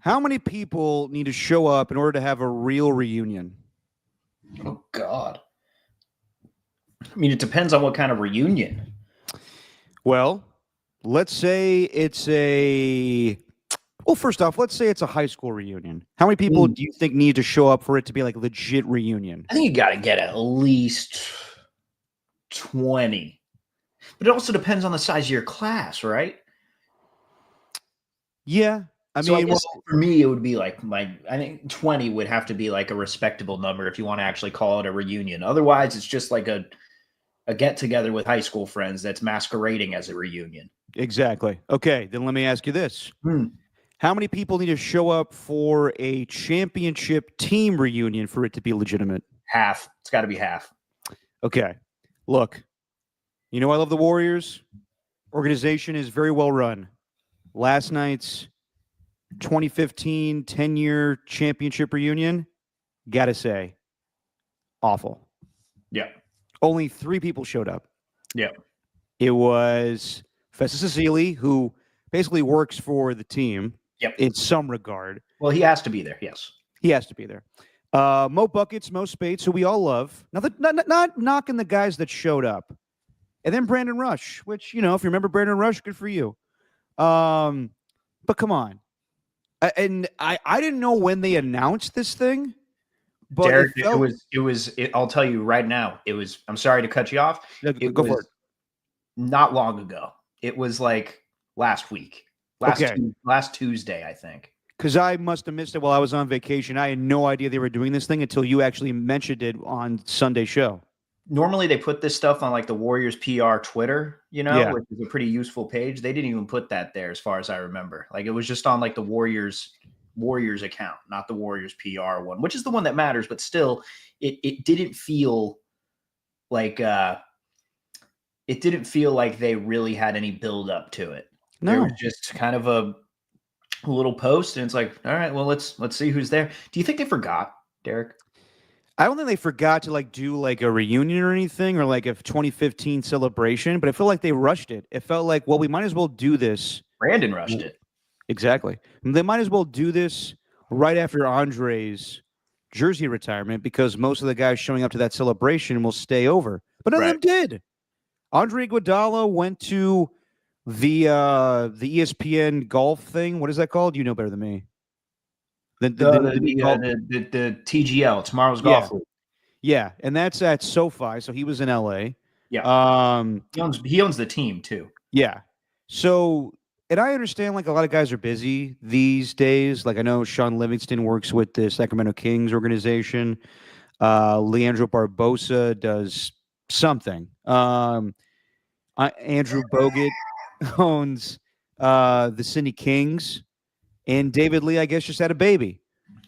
How many people need to show up in order to have a real reunion? Oh, God. I mean, it depends on what kind of reunion. Well, let's say it's a. Well, first off, let's say it's a high school reunion. How many people do you think need to show up for it to be like a legit reunion? I think you got to get at least 20. But it also depends on the size of your class, right? Yeah. I I mean, guess for me, it would be like I think 20 would have to be like a respectable number if you want to actually call it a reunion. Otherwise, it's just like a get together with high school friends that's masquerading as a reunion. Exactly. Okay, then let me ask you this. Hmm. How many people need to show up for a championship team reunion for it to be legitimate? Half. It's got to be half. Okay. Look, I love the Warriors. Organization is very well run. Last night's 2015 10-year championship reunion, gotta say, awful. Yeah. Only 3 people showed up. Yeah. It was Festa Cecili, who basically works for the team in some regard. Well, he has to be there, yes. He has to be there. Mo Buckets, Mo Spates, who we all love. Not knocking the guys that showed up. And then Brandon Rush, which, if you remember Brandon Rush, good for you. But come on. And I didn't know when they announced this thing. But Derek, it was I'll tell you right now, I'm sorry to cut you off. Go for it. Not long ago. It was like last week. Last Tuesday, I think. Because I must have missed it while I was on vacation. I had no idea they were doing this thing until you actually mentioned it on Sunday show. Normally they put this stuff on like the Warriors PR Twitter, which is a pretty useful page. They didn't even put that there as far as I remember. Like it was just on like the Warriors account, not the Warriors PR one, which is the one that matters, but still it didn't feel like they really had any build up to it. No. There was just kind of a little post and it's like, all right, well, let's see who's there. Do you think they forgot, Derek? I don't think they forgot to like do like a reunion or anything or like a 2015 celebration, but I feel like they rushed it. It felt like, well, we might as well do this. Brandon rushed it. Exactly. They might as well do this right after Andre's jersey retirement because most of the guys showing up to that celebration will stay over. But none of them did. Andre Iguodala went to the ESPN golf thing. What is that called? You know better than me. The TGL, Tomorrow's Golf League. Yeah, and that's at SoFi, so he was in LA. Yeah. He owns the team too. Yeah. So, and I understand like a lot of guys are busy these days. Like I know Sean Livingston works with the Sacramento Kings organization. Leandro Barbosa does something. Andrew Bogut owns the Sydney Kings. And David Lee, I guess, just had a baby.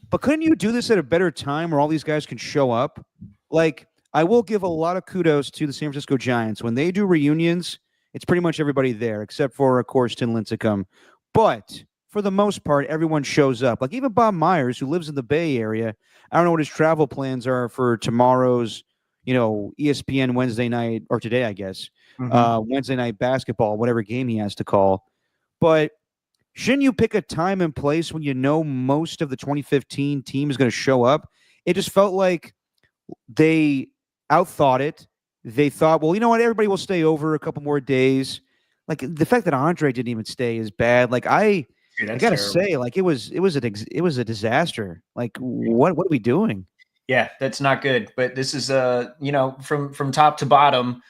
But couldn't you do this at a better time where all these guys can show up? Like, I will give a lot of kudos to the San Francisco Giants. When they do reunions, it's pretty much everybody there, except for, of course, Tim Lincecum. But for the most part, everyone shows up. Like, even Bob Myers, who lives in the Bay Area, I don't know what his travel plans are for tomorrow's, ESPN Wednesday night, or today, I guess, Wednesday night basketball, whatever game he has to call. But shouldn't you pick a time and place when you know most of the 2015 team is going to show up? It just felt like they outthought it. They thought, well, you know what? Everybody will stay over a couple more days. Like the fact that Andre didn't even stay is bad. Like I gotta say, like it was a disaster. Like what are we doing? Yeah, that's not good. But this is from top to bottom.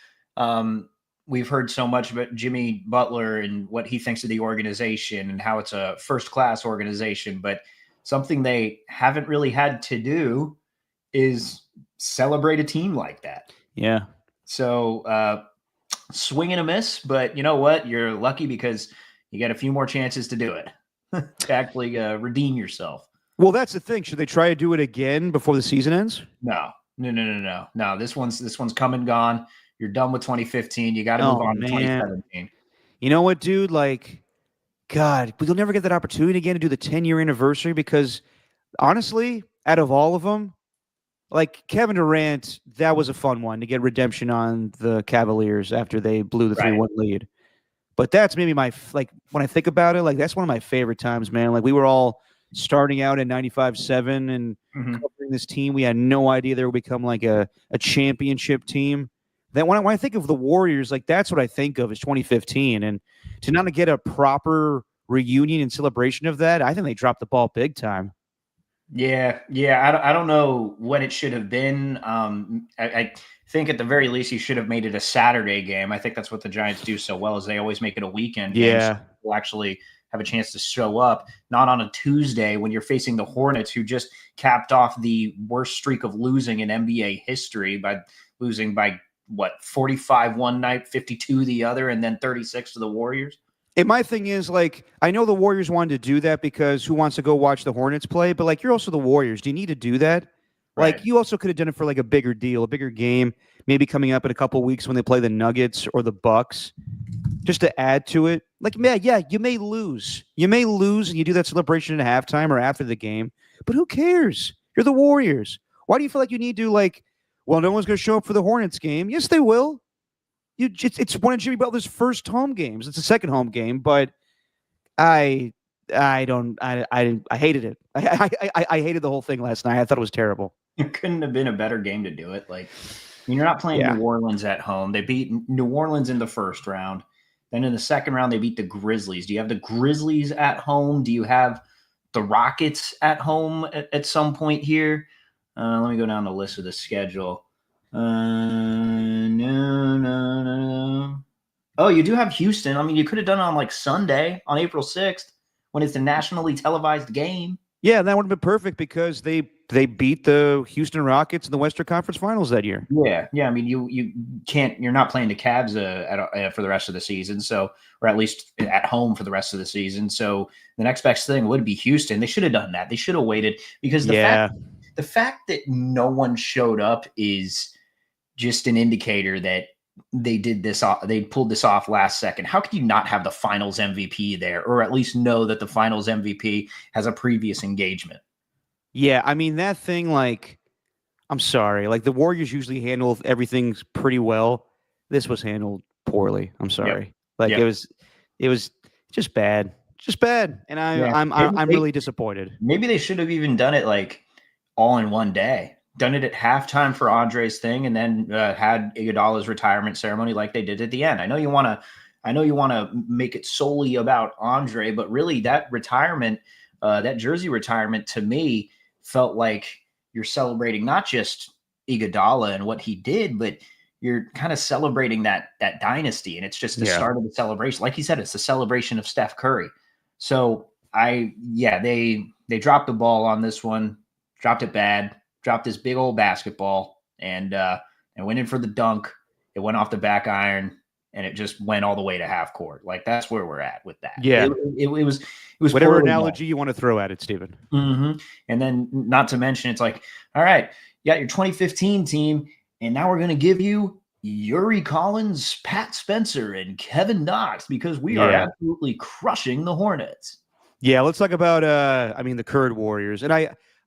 We've heard so much about Jimmy Butler and what he thinks of the organization and how it's a first-class organization. But something they haven't really had to do is celebrate a team like that. Yeah. So swing and a miss, but you know what? You're lucky because you got a few more chances to do it, to actually redeem yourself. Well, that's the thing. Should they try to do it again before the season ends? No. This one's come and gone. You're done with 2015. You got to move on to 2017. You know what, dude? Like, God, we'll never get that opportunity again to do the 10-year anniversary because, honestly, out of all of them, like Kevin Durant, that was a fun one to get redemption on the Cavaliers after they blew the 3-1 lead. But that's maybe when I think about it, like that's one of my favorite times, man. Like we were all starting out at 95-7 and Mhm. covering this team. We had no idea they would become like a championship team. That when I think of the Warriors, like that's what I think of is 2015. And to not get a proper reunion and celebration of that, I think they dropped the ball big time. Yeah, yeah. I don't know what it should have been. I think at the very least you should have made it a Saturday game. I think that's what the Giants do so well is they always make it a weekend game, so Yeah. people actually have a chance to show up. Not on a Tuesday when you're facing the Hornets, who just capped off the worst streak of losing in NBA history by losing by what 45 one night, 52 the other, and then 36 to the Warriors. And my thing is, like, I know the Warriors wanted to do that because who wants to go watch the Hornets play? But, like, you're also the Warriors. Do you need to do that? Right. Like, you also could have done it for, like, a bigger deal, a bigger game, maybe coming up in a couple weeks when they play the Nuggets or the Bucks, just to add to it. Like, man, yeah, you may lose. You may lose and you do that celebration at halftime or after the game. But who cares? You're the Warriors. Why do you feel like you need to, like, well, no one's going to show up for the Hornets game? Yes, they will. It's one of Jimmy Butler's first home games. It's a second home game, but I I hated it. I hated the whole thing last night. I thought it was terrible. It couldn't have been a better game to do it. Like, you're not playing Yeah. New Orleans at home. They beat New Orleans in the first round. Then in the second round, they beat the Grizzlies. Do you have the Grizzlies at home? Do you have the Rockets at home at some point here? Let me go down the list of the schedule. No. Oh, you do have Houston. I mean, you could have done it on like Sunday on April 6th when it's a nationally televised game. Yeah, that would have been perfect because they beat the Houston Rockets in the Western Conference Finals that year. Yeah. I mean, you can't. You're not playing the Cavs for the rest of the season, so or at least at home for the rest of the season. So the next best thing would be Houston. They should have done that. They should have waited because the fact that no one showed up is just an indicator that they did this off. They pulled this off last second. How could you not have the Finals MVP there, or at least know that the Finals MVP has a previous engagement? Yeah, I mean that thing. Like, I'm sorry. Like the Warriors usually handle everything pretty well. This was handled poorly. I'm sorry. Like Yep. it was just bad, and I'm really disappointed. Maybe they should have even done it like all in one day. Done it at halftime for Andre's thing, and then had Iguodala's retirement ceremony like they did at the end. I know you want to make it solely about Andre, but really that retirement, that jersey retirement, to me felt like you're celebrating not just Iguodala and what he did, but you're kind of celebrating that dynasty, and it's just the start of the celebration. Like you said, it's the celebration of Steph Curry. So they dropped the ball on this one, dropped it bad. Dropped this big old basketball and went in for the dunk. It went off the back iron and it just went all the way to half court. Like that's where we're at with that. Yeah, it was whatever analogy you want to throw at it, Stephen. Mm-hmm. And then not to mention, it's like, all right, you got your 2015 team, and now we're going to give you Yuri Collins, Pat Spencer, and Kevin Knox because we are absolutely crushing the Hornets. Yeah, let's talk about the current Warriors, and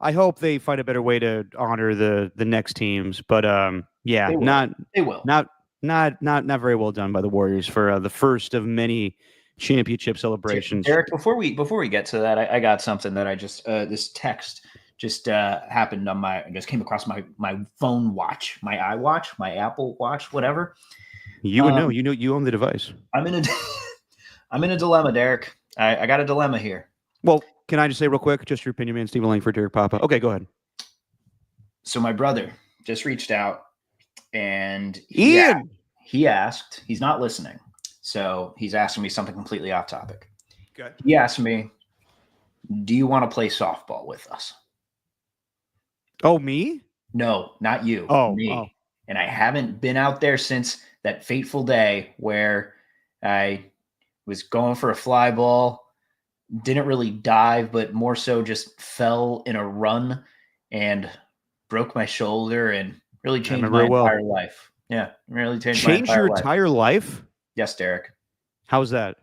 I hope they find a better way to honor the next teams. But they will. Not very well done by the Warriors for the first of many championship celebrations. Eric, before we get to that, I got something that I just this text just happened on just came across my phone watch, my iWatch, my Apple Watch, whatever. You would know. You own the device. I'm in a dilemma, Derek. I got a dilemma here. Well, can I just say real quick, just your opinion, man, Stephen Langford, Derek Papa. Okay, go ahead. So my brother just reached out and Ian, he asked, he's not listening. So he's asking me something completely off topic. Good. He asked me, do you want to play softball with us? Oh, me? No, not you. Oh, me. Oh. And I haven't been out there since that fateful day where I was going for a fly ball, didn't really dive, but more so just fell in a run and broke my shoulder and really changed my entire life. Yeah, really changed your entire life? Yes, Derek. How's that?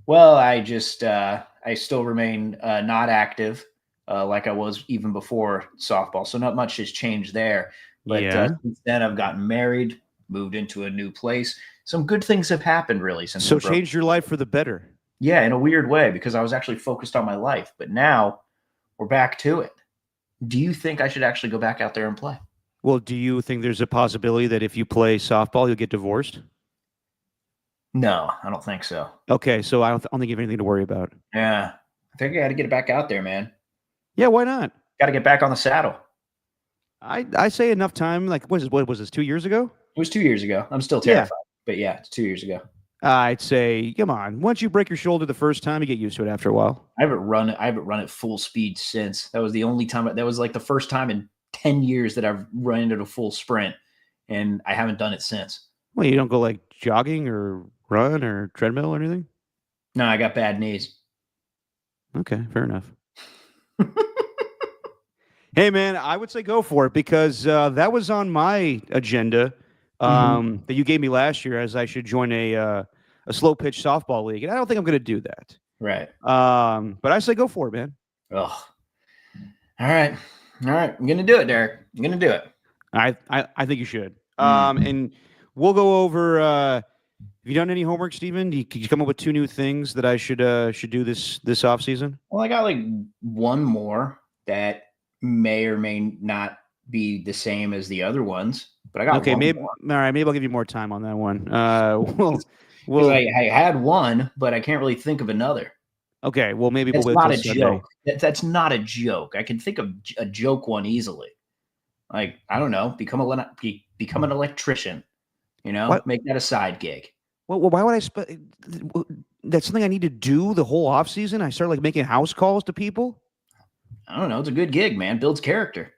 Well, I just I still remain not active like I was even before softball, so not much has changed there. But since then, I've gotten married, moved into a new place. Some good things have happened really since. So changed your life for the better. Yeah, in a weird way, because I was actually focused on my life. But now we're back to it. Do you think I should actually go back out there and play? Well, do you think there's a possibility that if you play softball, you'll get divorced? No, I don't think so. Okay, so I don't think you have anything to worry about. Yeah, I think I got to get it back out there, man. Yeah, why not? Got to get back on the saddle. I say enough time. Like, what was this? 2 years ago? It was 2 years ago. I'm still Yeah. terrified, but yeah, it's 2 years ago. I'd say, come on. Once you break your shoulder the first time, you get used to it after a while. I haven't run at full speed since. That was the only time. That was like the first time in 10 years that I've run into a full sprint, and I haven't done it since. Well, you don't go like jogging or run or treadmill or anything? No, I got bad knees. Okay, fair enough. Hey, man, I would say go for it because that was on my agenda that you gave me last year as I should join a slow pitch softball league. And I don't think I'm going to do that. Right. But I say go for it, man. Oh. All right. All right. I'm going to do it, Derek. I'm going to do it. I think you should. And we'll go over. Have you done any homework, Steven? Could you come up with 2 new things that I should do this off season? Well, I got like one more that may or may not be the same as the other ones, but I got okay. one Maybe more. all right. Maybe I'll give you more time on that one. Well, I had one, but I can't really think of another. Okay. Well, maybe That's we'll wait not a till Sunday. joke. That's not a joke. I can think of a joke one easily. Like, I don't know, become an electrician. You know, What? make that a side gig. Well, why would I? That's something I need to do the whole off season. I start like making house calls to people. I don't know. It's a good gig, man. Builds character.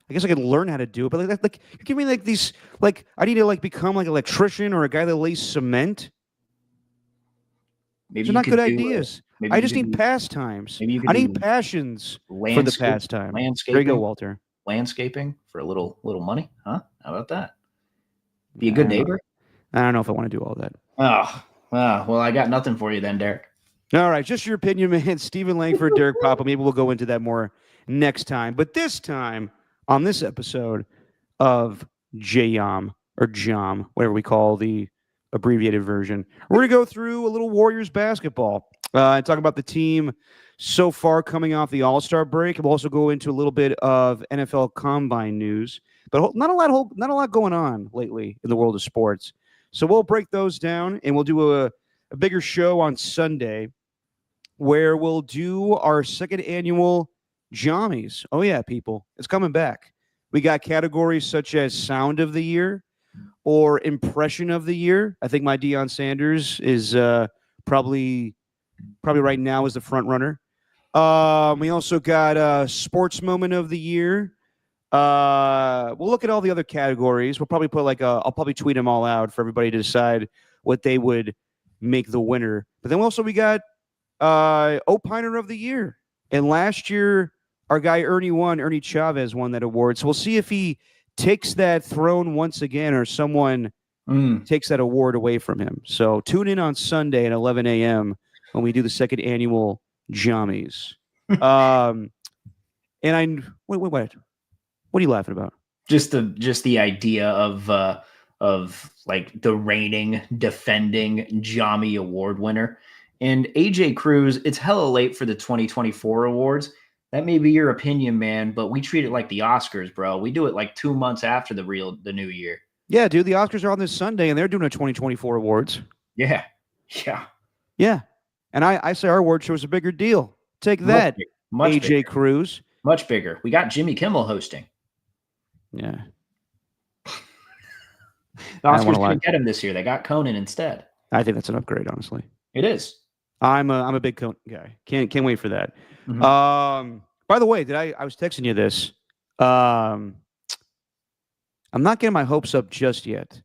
I guess I could learn how to do it, but like you're giving me like these like I need to like become like an electrician or a guy that lays cement. Maybe These are not good ideas. I just need pastimes. I need passions for the pastime. There you go, Walter. Landscaping for a little money, huh? How about that? Be a good neighbor. I don't know if I want to do all that. Oh, well, I got nothing for you then, Derek. All right, just your opinion, man. Stephen Langford, Derek Papa. Maybe we'll go into that more next time. But this time, on this episode of JYOM, or JOM, whatever we call the abbreviated version, we're going to go through a little Warriors basketball and talk about the team so far coming off the All-Star break. We'll also go into a little bit of NFL Combine news, but not a lot going on lately in the world of sports. So we'll break those down, and we'll do a bigger show on Sunday where we'll do our second annual Jammies. Oh, yeah, people. It's coming back. We got categories such as Sound of the Year or Impression of the Year. I think my Deion Sanders is probably right now is the front runner. We also got Sports Moment of the Year. We'll look at all the other categories. We'll probably put I'll probably tweet them all out for everybody to decide what they would make the winner. But then we got Opiner of the Year. And last year, our guy Ernie Chavez won that award. So we'll see if he takes that throne once again or someone takes that award away from him. So tune in on Sunday at 11 a.m. when we do the second annual Jammies. And what are you laughing about? Just the idea of like the reigning, defending Jammy Award winner. And AJ Cruz, it's hella late for the 2024 awards. That may be your opinion, man, but we treat it like the Oscars, bro. We do it like 2 months after the new year. Yeah, dude, the Oscars are on this Sunday, and they're doing a 2024 awards. Yeah. And I say our award show is a bigger deal. Take that, much AJ bigger. Cruz. Much bigger. We got Jimmy Kimmel hosting. Yeah. The Oscars didn't get him this year. They got Conan instead. I think that's an upgrade, honestly. It is. I'm a big Conan guy. Can't wait for that. Mm-hmm. By the way, I was texting you this. I'm not getting my hopes up just yet,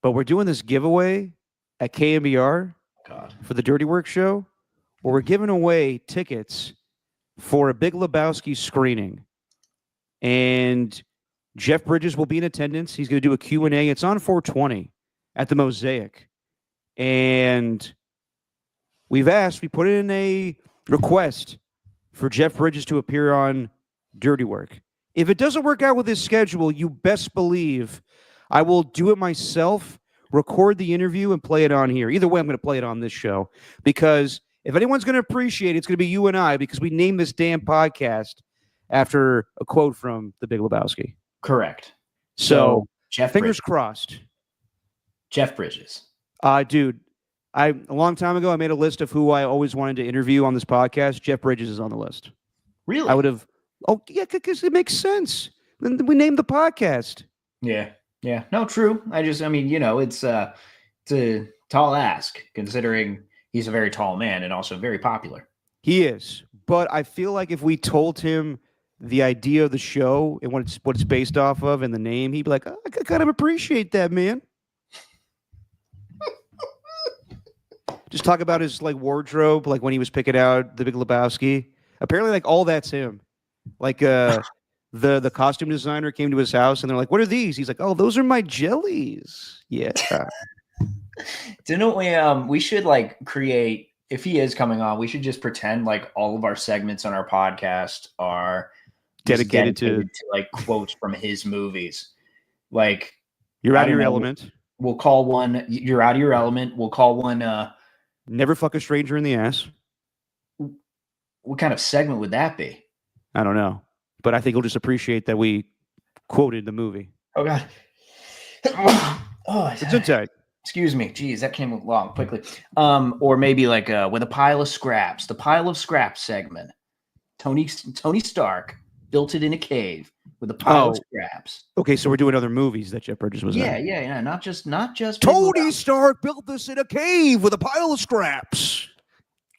but we're doing this giveaway at KMBR for the Dirty Work show, where we're giving away tickets for a Big Lebowski screening. And Jeff Bridges will be in attendance. He's going to do a Q&A. It's on 420 at the Mosaic. And we put in a request for Jeff Bridges to appear on Dirty Work. If it doesn't work out with his schedule, you best believe I will do it myself, record the interview, and play it on here. Either way, I'm going to play it on this show because If anyone's going to appreciate it, it's going to be you and I because we named this damn podcast after a quote from The Big Lebowski. Correct. So Jeff fingers Bridges. crossed. Jeff Bridges. Dude, a long time ago, I made a list of who I always wanted to interview on this podcast. Jeff Bridges is on the list. Really? I would have. Oh, yeah, because it makes sense. Then we named the podcast. Yeah. Yeah. No, true. I mean, it's a tall ask considering he's a very tall man and also very popular. He is. But I feel like if we told him the idea of the show and what it's based off of and the name, he'd be like, oh, I kind of appreciate that, man. Just talk about his like wardrobe, like when he was picking out The Big Lebowski. Apparently, like all that's him. Like the costume designer came to his house and they're like, "What are these?" He's like, "Oh, those are my jellies." Yeah. Didn't we should like create, if he is coming on, we should just pretend like all of our segments on our podcast are dedicated to like quotes from his movies. Like, you're out of your element. We'll call one "You're Out of Your Element." We'll call one "Never Fuck a Stranger in the Ass." What kind of segment would that be? I don't know, but I think he'll just appreciate that we quoted the movie. Oh God. Oh, it's inside. Excuse me. Geez, that came along quickly. Or maybe like with a pile of scraps, the pile of scraps segment. Tony Stark built it in a cave with a pile of scraps. Okay, so we're doing other movies that Jeff Bridges was in. Yeah. Not just Tony Stark built this in a cave with a pile of scraps.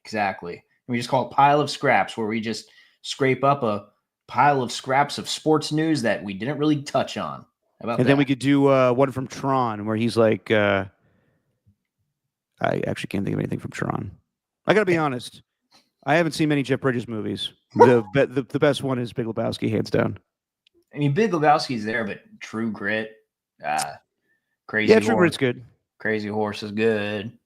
Exactly. And we just call it pile of scraps, where we just scrape up a pile of scraps of sports news that we didn't really touch on. How about and then we could do one from Tron, where he's like, I actually can't think of anything from Tron. I got to be honest. I haven't seen many Jeff Bridges movies. The best one is Big Lebowski, hands down. I mean, Big Lebowski's there, but True Grit, Crazy Horse. True Grit's good. Crazy Horse is good.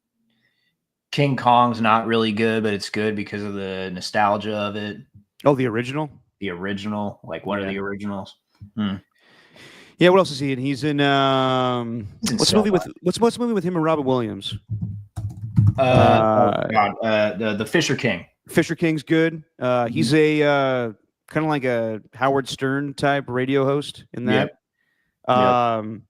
King Kong's not really good, but it's good because of the nostalgia of it. Oh, the original? The original, like one of the originals. Yeah, what else is he in? He's in what's the movie with him and Robin Williams? The Fisher King. Fisher King's good. He's a kind of like a Howard Stern type radio host in that. Yep.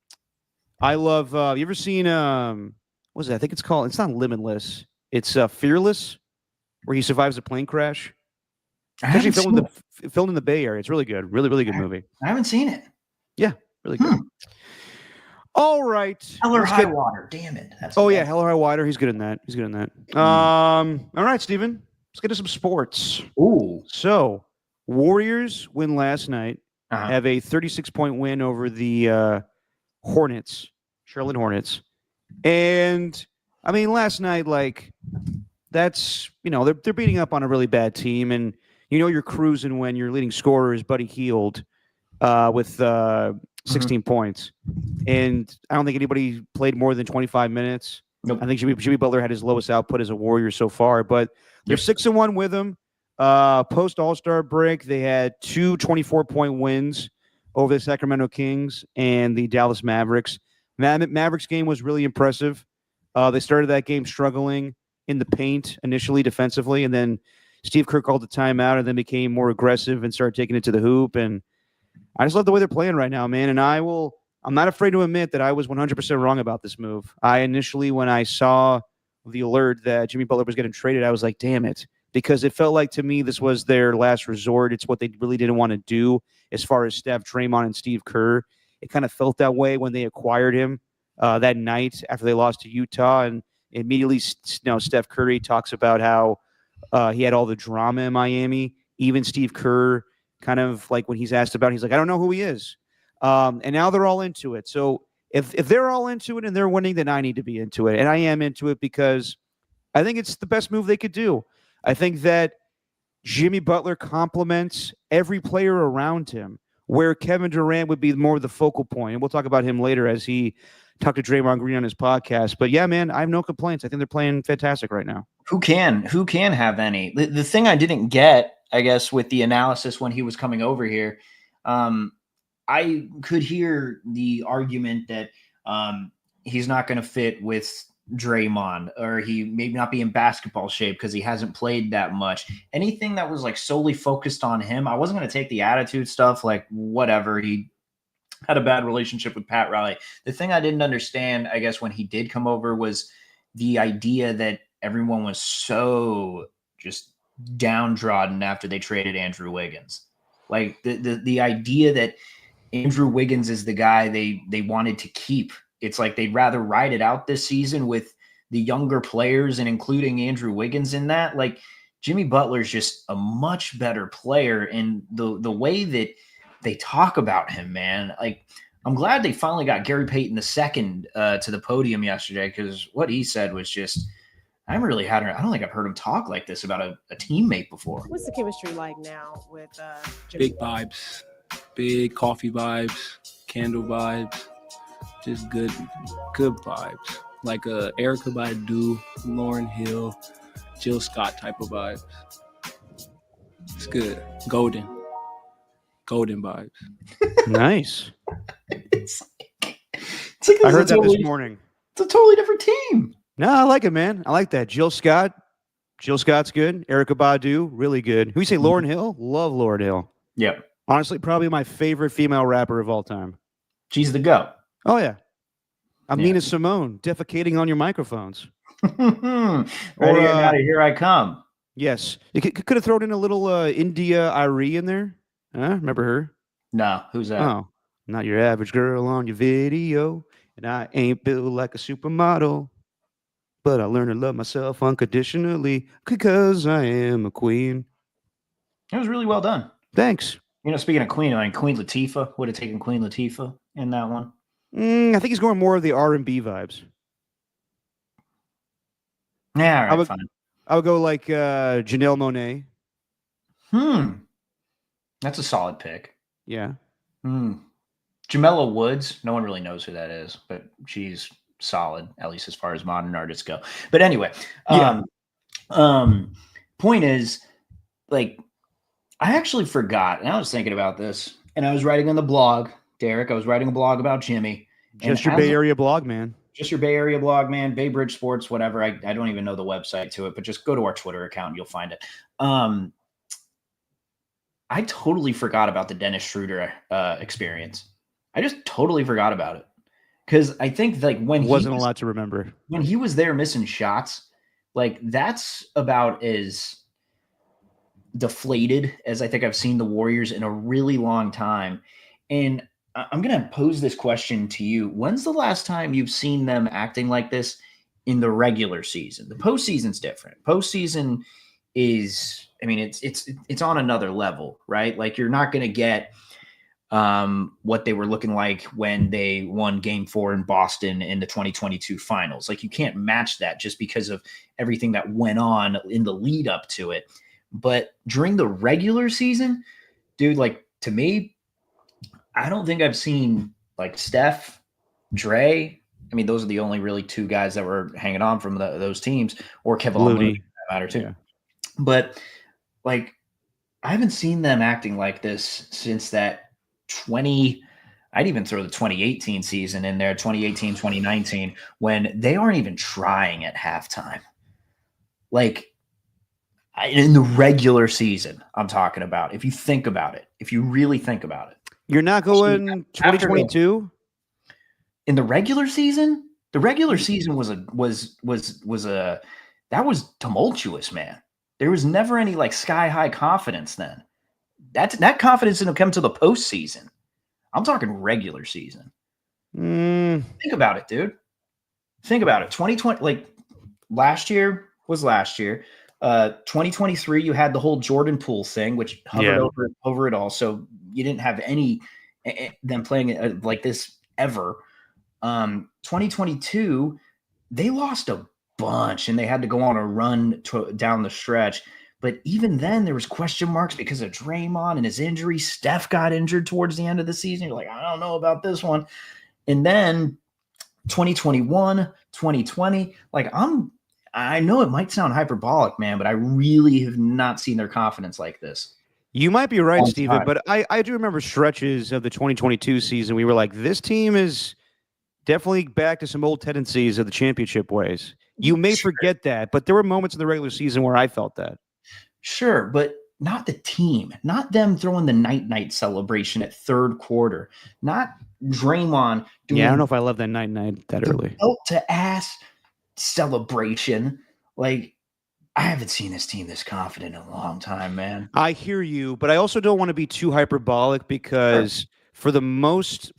I love. You ever seen? What is it? I think it's called. It's not Limitless. It's Fearless, where he survives a plane crash. Actually filmed in the Bay Area. It's really good. Really good movie. I haven't seen it. Yeah, really good. All right. Hell or High Water. Damn it. Yeah, Hell or High Water. He's good in that. All right, Steven. Let's get to some sports. Ooh. So, Warriors win last night. Have a 36-point win over the Hornets, Charlotte Hornets. And, I mean, last night, like, that's, they're beating up on a really bad team. And, you're cruising when your leading scorer is Buddy Hield with 16 points. And I don't think anybody played more than 25 minutes. Nope. I think Jimmy Butler had his lowest output as a Warrior so far. But they're 6-1 with him. Post All-Star break, they had 2 24-point wins over the Sacramento Kings and the Dallas Mavericks. Mavericks game was really impressive. They started that game struggling in the paint initially defensively, and then Steve Kerr called the timeout and then became more aggressive and started taking it to the hoop. And I just love the way they're playing right now, man. And I'm not afraid to admit that I was 100% wrong about this move. I initially, when I saw the alert that Jimmy Butler was getting traded, I was like, damn it. Because it felt like to me this was their last resort. It's what they really didn't want to do as far as Steph, Draymond, and Steve Kerr. It kind of felt that way when they acquired him that night after they lost to Utah. And immediately, Steph Curry talks about how he had all the drama in Miami. Even Steve Kerr, kind of like when he's asked about it, he's like, I don't know who he is. And now they're all into it. So if they're all into it and they're winning, then I need to be into it. And I am into it because I think it's the best move they could do. I think that Jimmy Butler complements every player around him, where Kevin Durant would be more of the focal point. And we'll talk about him later as he talked to Draymond Green on his podcast. But yeah, man, I have no complaints. I think they're playing fantastic right now. Who can have any? The thing I didn't get, I guess, with the analysis when he was coming over here, I could hear the argument that he's not going to fit with Draymond, or he may not be in basketball shape because he hasn't played that much. Anything that was like solely focused on him, I wasn't going to take the attitude stuff, like whatever. He had a bad relationship with Pat Riley. The thing I didn't understand, I guess, when he did come over was the idea that everyone was so just downtrodden after they traded Andrew Wiggins. Like the idea that Andrew Wiggins is the guy they wanted to keep. It's like they'd rather ride it out this season with the younger players and including Andrew Wiggins in that. Like Jimmy Butler is just a much better player, and the way that they talk about him, man. Like I'm glad they finally got Gary Payton II to the podium yesterday, because what he said was just I don't think I've heard him talk like this about a teammate before. What's the chemistry like now with Big vibes, big coffee vibes, candle vibes, just good vibes. Like Erica Badu, Lauryn Hill, Jill Scott type of vibes. It's good. Golden vibes. Nice. It's like I heard that this morning. It's a totally different team. No, I like it, man. I like that. Jill Scott's good. Erica Badu, really good. Who you say, Lauryn Hill? Love Lauryn Hill. Yep. Honestly, probably my favorite female rapper of all time. She's the go. Oh, yeah. Nina Simone, defecating on your microphones. Here I come. Yes. You could have thrown in a little India Irie in there. Remember her? No, who's that? Oh, not your average girl on your video. And I ain't built like a supermodel. But I learned to love myself unconditionally because I am a queen. It was really well done. Thanks. You know, speaking of Queen, Queen Latifah would have taken Queen Latifah in that one. I think he's going more of the R&B vibes. Yeah, all right, fine. I would go like Janelle Monáe. That's a solid pick. Yeah. Jamela Woods. No one really knows who that is, but she's solid, at least as far as modern artists go. But anyway, point is, like, I actually forgot, and I was thinking about this, and I was writing on the blog, Derek. I was writing a blog about Jimmy. Just your Bay Area blog, man. Just your Bay Area blog, man. Bay Bridge Sports, whatever. I don't even know the website to it, but just go to our Twitter account and you'll find it. I totally forgot about the Dennis Schroeder experience. I just totally forgot about it. Because I think like when wasn't a lot to remember. When he was there missing shots, like that's about as deflated as I think I've seen the Warriors in a really long time. And I'm going to pose this question to you. When's the last time you've seen them acting like this in the regular season? The postseason's different. Postseason is, I mean, it's on another level, right? Like you're not going to get what they were looking like when they won Game 4 in Boston in the 2022 finals. Like you can't match that just because of everything that went on in the lead up to it. But during the regular season, dude, like to me, I don't think I've seen like Steph, Dre. I mean, those are the only really two guys that were hanging on from those teams, or Kevin Looney, for that matter too. Yeah. But like, I haven't seen them acting like this since that I'd even throw the 2018 season in there, 2018, 2019, when they aren't even trying at halftime. Like in the regular season, I'm talking about. If you think about it, if you really think about it. You're not going 2022 in the regular season. The regular season was tumultuous, man. There was never any like sky high confidence then. That confidence didn't come to the postseason. I'm talking regular season. Think about it, dude. Think about it. 2020, like last year was last year. 2023, you had the whole Jordan Poole thing, which hovered over it all. So you didn't have any them playing like this ever. 2022, they lost a bunch and they had to go on a run down the stretch. But even then, there was question marks because of Draymond and his injury. Steph got injured towards the end of the season. You're like, I don't know about this one. And then 2021, 2020, like I know it might sound hyperbolic, man, but I really have not seen their confidence like this. You might be right, Steven, but I do remember stretches of the 2022 season. We were like, this team is definitely back to some old tendencies of the championship ways. You may forget that, but there were moments in the regular season where I felt that. Sure, but not the team, not them throwing the night celebration at third quarter, not Draymond doing Yeah, I don't know if I love that night that the early. belt to ass celebration. Like, I haven't seen this team this confident in a long time, man. I hear you, but I also don't want to be too hyperbolic because for most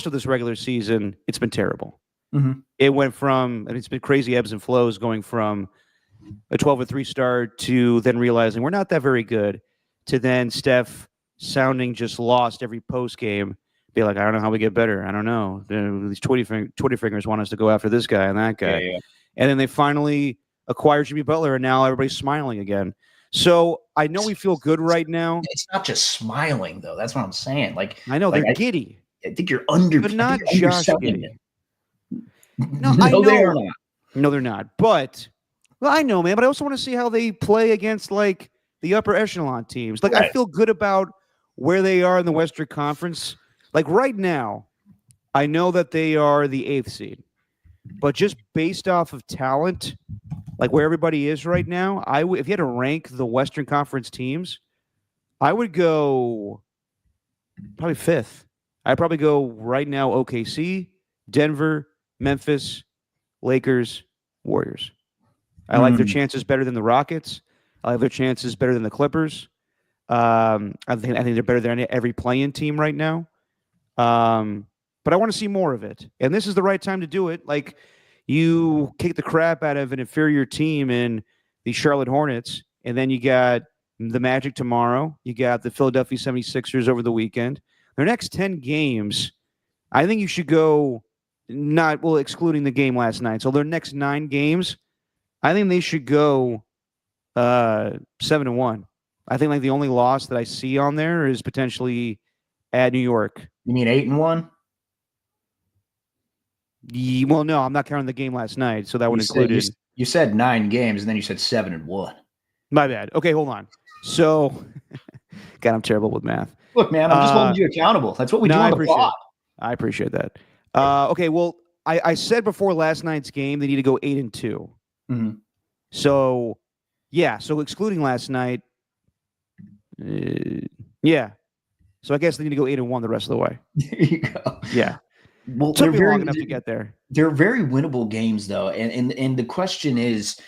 of this regular season, it's been terrible. Mhm. It went from, and it's been crazy ebbs and flows, going from a 12-3 start to then realizing we're not that very good, to then Steph sounding just lost every post game, be like, I don't know how we get better. I don't know. These Twitter fingers want us to go after this guy and that guy. Yeah. And then they finally acquired Jimmy Butler, and now everybody's smiling again. So I know we feel good right now. It's not just smiling, though. That's what I'm saying. Like, I know they're I giddy, think you're but not Josh underselling Giddy. it. No, I know they're not. No, they're not. But well, I know, man. But I also want to see how they play against like the upper echelon teams. Like I feel good about where they are in the Western Conference. Like right now, I know that they are the 8th seed, but just based off of talent, like where everybody is right now, if you had to rank the Western Conference teams, I would go probably 5th. I'd probably go right now OKC, Denver, Memphis, Lakers, Warriors. I like their chances better than the Rockets. I like their chances better than the Clippers. I think they're better than every play-in team right now. But I want to see more of it. And this is the right time to do it. Like, you kick the crap out of an inferior team in the Charlotte Hornets, and then you got the Magic tomorrow. You got the Philadelphia 76ers over the weekend. Their next 10 games, I think you should go excluding the game last night. So their next 9 games, I think they should go 7-1. I think like the only loss that I see on there is potentially at New York. You mean 8-1? Well, no, I'm not counting the game last night, so that would include. You said 9 games, and then you said 7-1. My bad. Okay, hold on. So, God, I'm terrible with math. Look, man, I'm just holding you accountable. That's what we do on the pod. I appreciate that. Okay, well, I said before last night's game they need to go 8-2. Mm-hmm. So, yeah. So excluding last night, yeah. So I guess they need to go 8-1 the rest of the way. There you go. Yeah. Well, it took me long enough to get there. They're very winnable games, though, and the question is,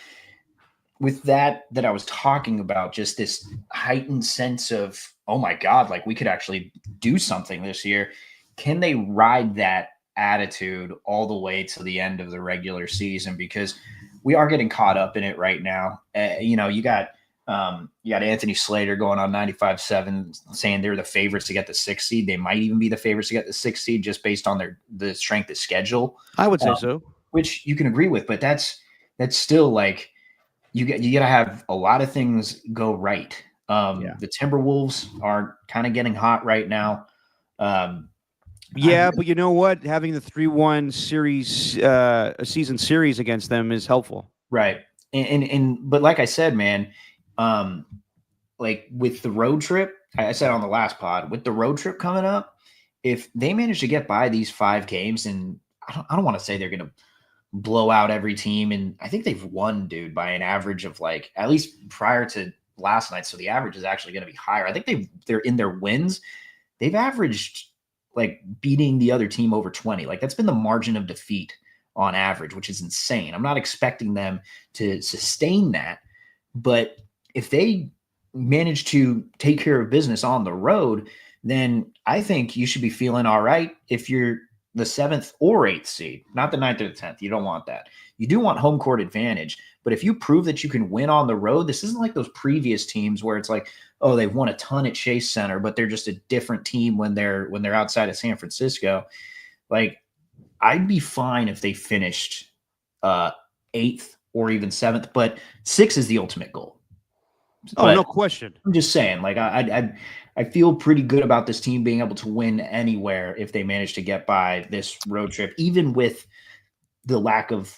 with that I was talking about, just this heightened sense of, oh my God, like we could actually do something this year. Can they ride that attitude all the way to the end of the regular season? Because we are getting caught up in it right now. You got Anthony Slater going on 95.7 saying they're the favorites to get the 6th seed. They might even be the favorites to get the 6th seed just based on the strength of schedule. I would say so. Which you can agree with, but that's still like you got to have a lot of things go right. The Timberwolves are kind of getting hot right now. But you know what? Having the 3-1 series, a season series against them is helpful. Right. But like I said, man, like with the road trip, I said on the last pod, with the road trip coming up, if they manage to get by these 5 games, and I don't want to say they're going to blow out every team. And I think they've won, dude, by an average of like, at least prior to last night. So the average is actually going to be higher. I think they're in their wins. They've averaged like beating the other team over 20. Like that's been the margin of defeat on average, which is insane. I'm not expecting them to sustain that, but if they manage to take care of business on the road, then I think you should be feeling all right if you're the 7th or 8th seed, not the 9th or the 10th. You don't want that. You do want home court advantage, but if you prove that you can win on the road, this isn't like those previous teams where it's like, oh, they've won a ton at Chase Center, but they're just a different team when they're outside of San Francisco. Like, I'd be fine if they finished 8th or even 7th, but 6 is the ultimate goal. Oh, no question. I'm just saying, like, I feel pretty good about this team being able to win anywhere if they manage to get by this road trip, even with the lack of,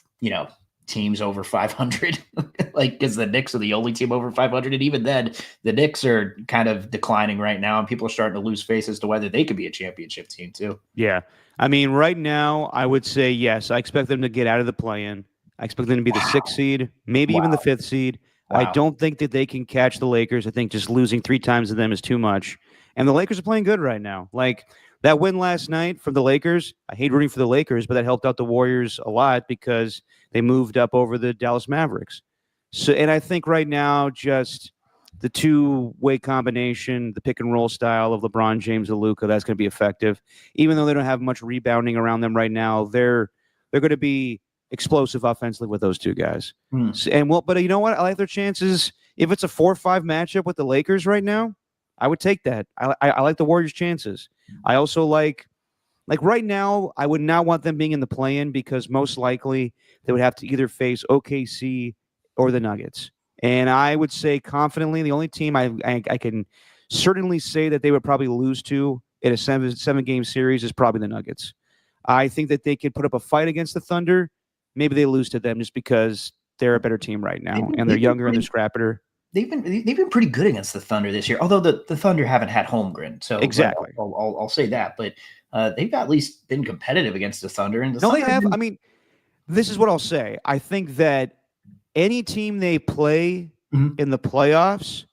teams over 500, like because the Knicks are the only team over 500, and even then, the Knicks are kind of declining right now, and people are starting to lose face as to whether they could be a championship team too. Yeah. I mean, right now, I would say yes. I expect them to get out of the play-in. I expect them to be the 6th seed, maybe even the 5th seed. I Wow. don't think that they can catch the Lakers. I think just losing 3 times to them is too much. And the Lakers are playing good right now. Like that win last night from the Lakers, I hate rooting for the Lakers, but that helped out the Warriors a lot because they moved up over the Dallas Mavericks. So, and I think right now, just the two-way combination, the pick and roll style of LeBron James and Luka, that's going to be effective. Even though they don't have much rebounding around them right now, they're going to be explosive offensively with those two guys. But you know what? I like their chances. If it's a 4-5 matchup with the Lakers right now, I would take that. I like the Warriors' chances. I also like right now, I would not want them being in the play-in because most likely they would have to either face OKC or the Nuggets. And I would say confidently, the only team I can certainly say that they would probably lose to in a seven-game series is probably the Nuggets. I think that they could put up a fight against the Thunder. Maybe they lose to them just because they're a better team right now, and they're younger and they're scrappier. They've been pretty good against the Thunder this year, although the Thunder haven't had Holmgren. So exactly, I'll say that. But they've at least been competitive against the Thunder. And they have. I mean, this is what I'll say. I think that any team they play in the playoffs,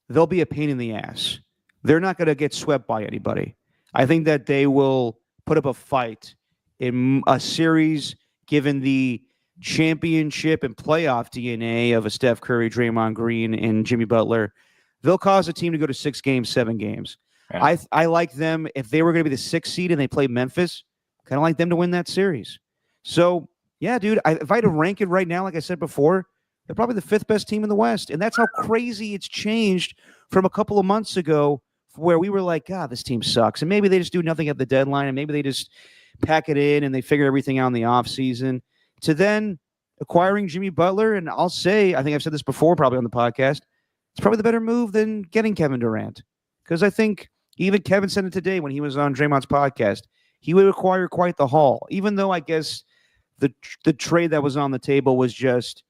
they'll be a pain in the ass. They're not going to get swept by anybody. I think that they will put up a fight in a series given the championship and playoff DNA of a Steph Curry, Draymond Green, and Jimmy Butler. They'll cause a team to go to 6 games, 7 games. Yeah. I like them. If they were going to be the 6th seed and they play Memphis, kind of like them to win that series. So, yeah, dude, if I had to rank it right now, like I said before, they're probably the 5th best team in the West. And that's how crazy it's changed from a couple of months ago where we were like, God, this team sucks. And maybe they just do nothing at the deadline, and maybe they just pack it in and they figure everything out in the offseason. To then acquiring Jimmy Butler, and I'll say, I think I've said this before probably on the podcast, it's probably the better move than getting Kevin Durant. Because I think even Kevin said it today when he was on Draymond's podcast, he would acquire quite the haul, even though I guess the trade that was on the table was just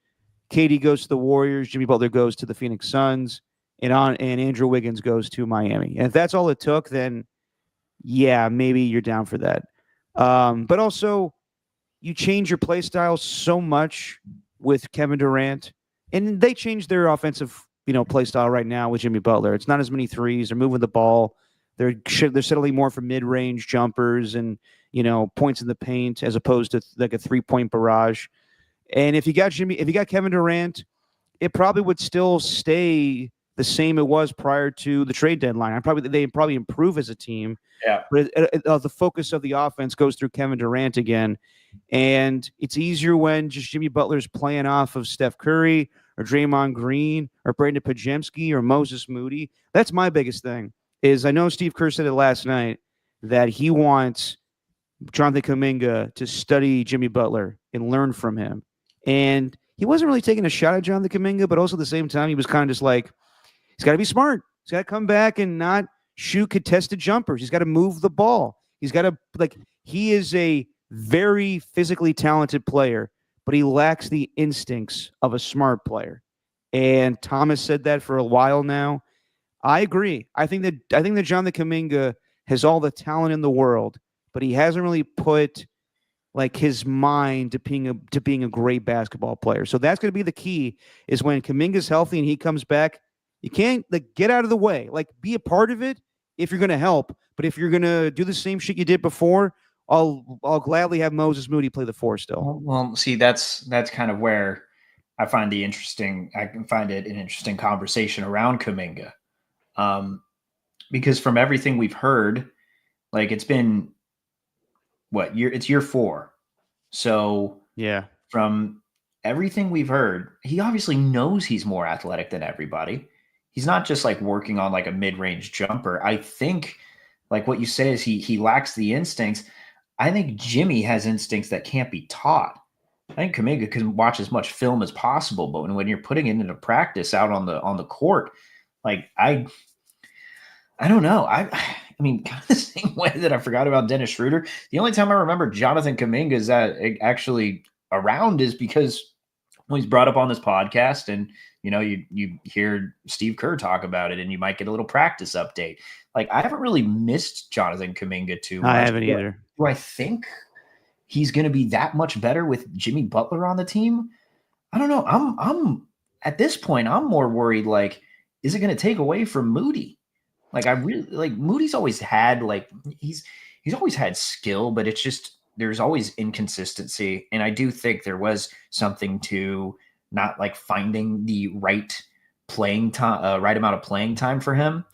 KD goes to the Warriors, Jimmy Butler goes to the Phoenix Suns, and Andrew Wiggins goes to Miami. And if that's all it took, then yeah, maybe you're down for that. But also, you change your play style so much with Kevin Durant, and they changed their offensive, play style right now with Jimmy Butler. It's not as many threes. They're moving the ball. They're settling more for mid-range jumpers and points in the paint as opposed to like a 3-point barrage. And if you got Kevin Durant, it probably would still stay the same it was prior to the trade deadline. They probably improve as a team. Yeah. But the focus of the offense goes through Kevin Durant again. And it's easier when just Jimmy Butler's playing off of Steph Curry or Draymond Green or Brandon Pajemski or Moses Moody. That's my biggest thing is I know Steve Kerr said it last night that he wants Jonathan Kuminga to study Jimmy Butler and learn from him. And he wasn't really taking a shot at Jonathan Kuminga, but also at the same time, he was kind of just like, he's got to be smart. He's got to come back and not shoot contested jumpers. He's got to move the ball. He's got to, he is a very physically talented player, but he lacks the instincts of a smart player. And Thomas said that for a while now. I agree. I think that Jonathan Kuminga has all the talent in the world, but he hasn't really put his mind to being a great basketball player. So that's going to be the key is when Kuminga's healthy and he comes back, you can't get out of the way, be a part of it if you're going to help. But if you're going to do the same shit you did before, I'll gladly have Moses Moody play the 4 still. Well, see, that's kind of where I find it an interesting conversation around Kuminga. Because from everything we've heard, it's been it's year 4. So yeah, from everything we've heard, he obviously knows he's more athletic than everybody. He's not just working on a mid-range jumper. I think what you say is he lacks the instincts. I think Jimmy has instincts that can't be taught. I think Kuminga can watch as much film as possible, but when you're putting it into practice out on the court, I don't know. I mean, kind of the same way that I forgot about Dennis Schroeder. The only time I remember Jonathan Kuminga is actually around is because Well, he's brought up on this podcast, and you hear Steve Kerr talk about it, and you might get a little practice update. Like, I haven't really missed Jonathan Kuminga too much. I haven't either. Do I think he's going to be that much better with Jimmy Butler on the team? I don't know. I'm at this point, I'm more worried. Like, is it going to take away from Moody? Like, I really like Moody's always had he's always had skill, but it's just there's always inconsistency, and I do think there was something to not like finding the right playing time, right amount of playing time for him.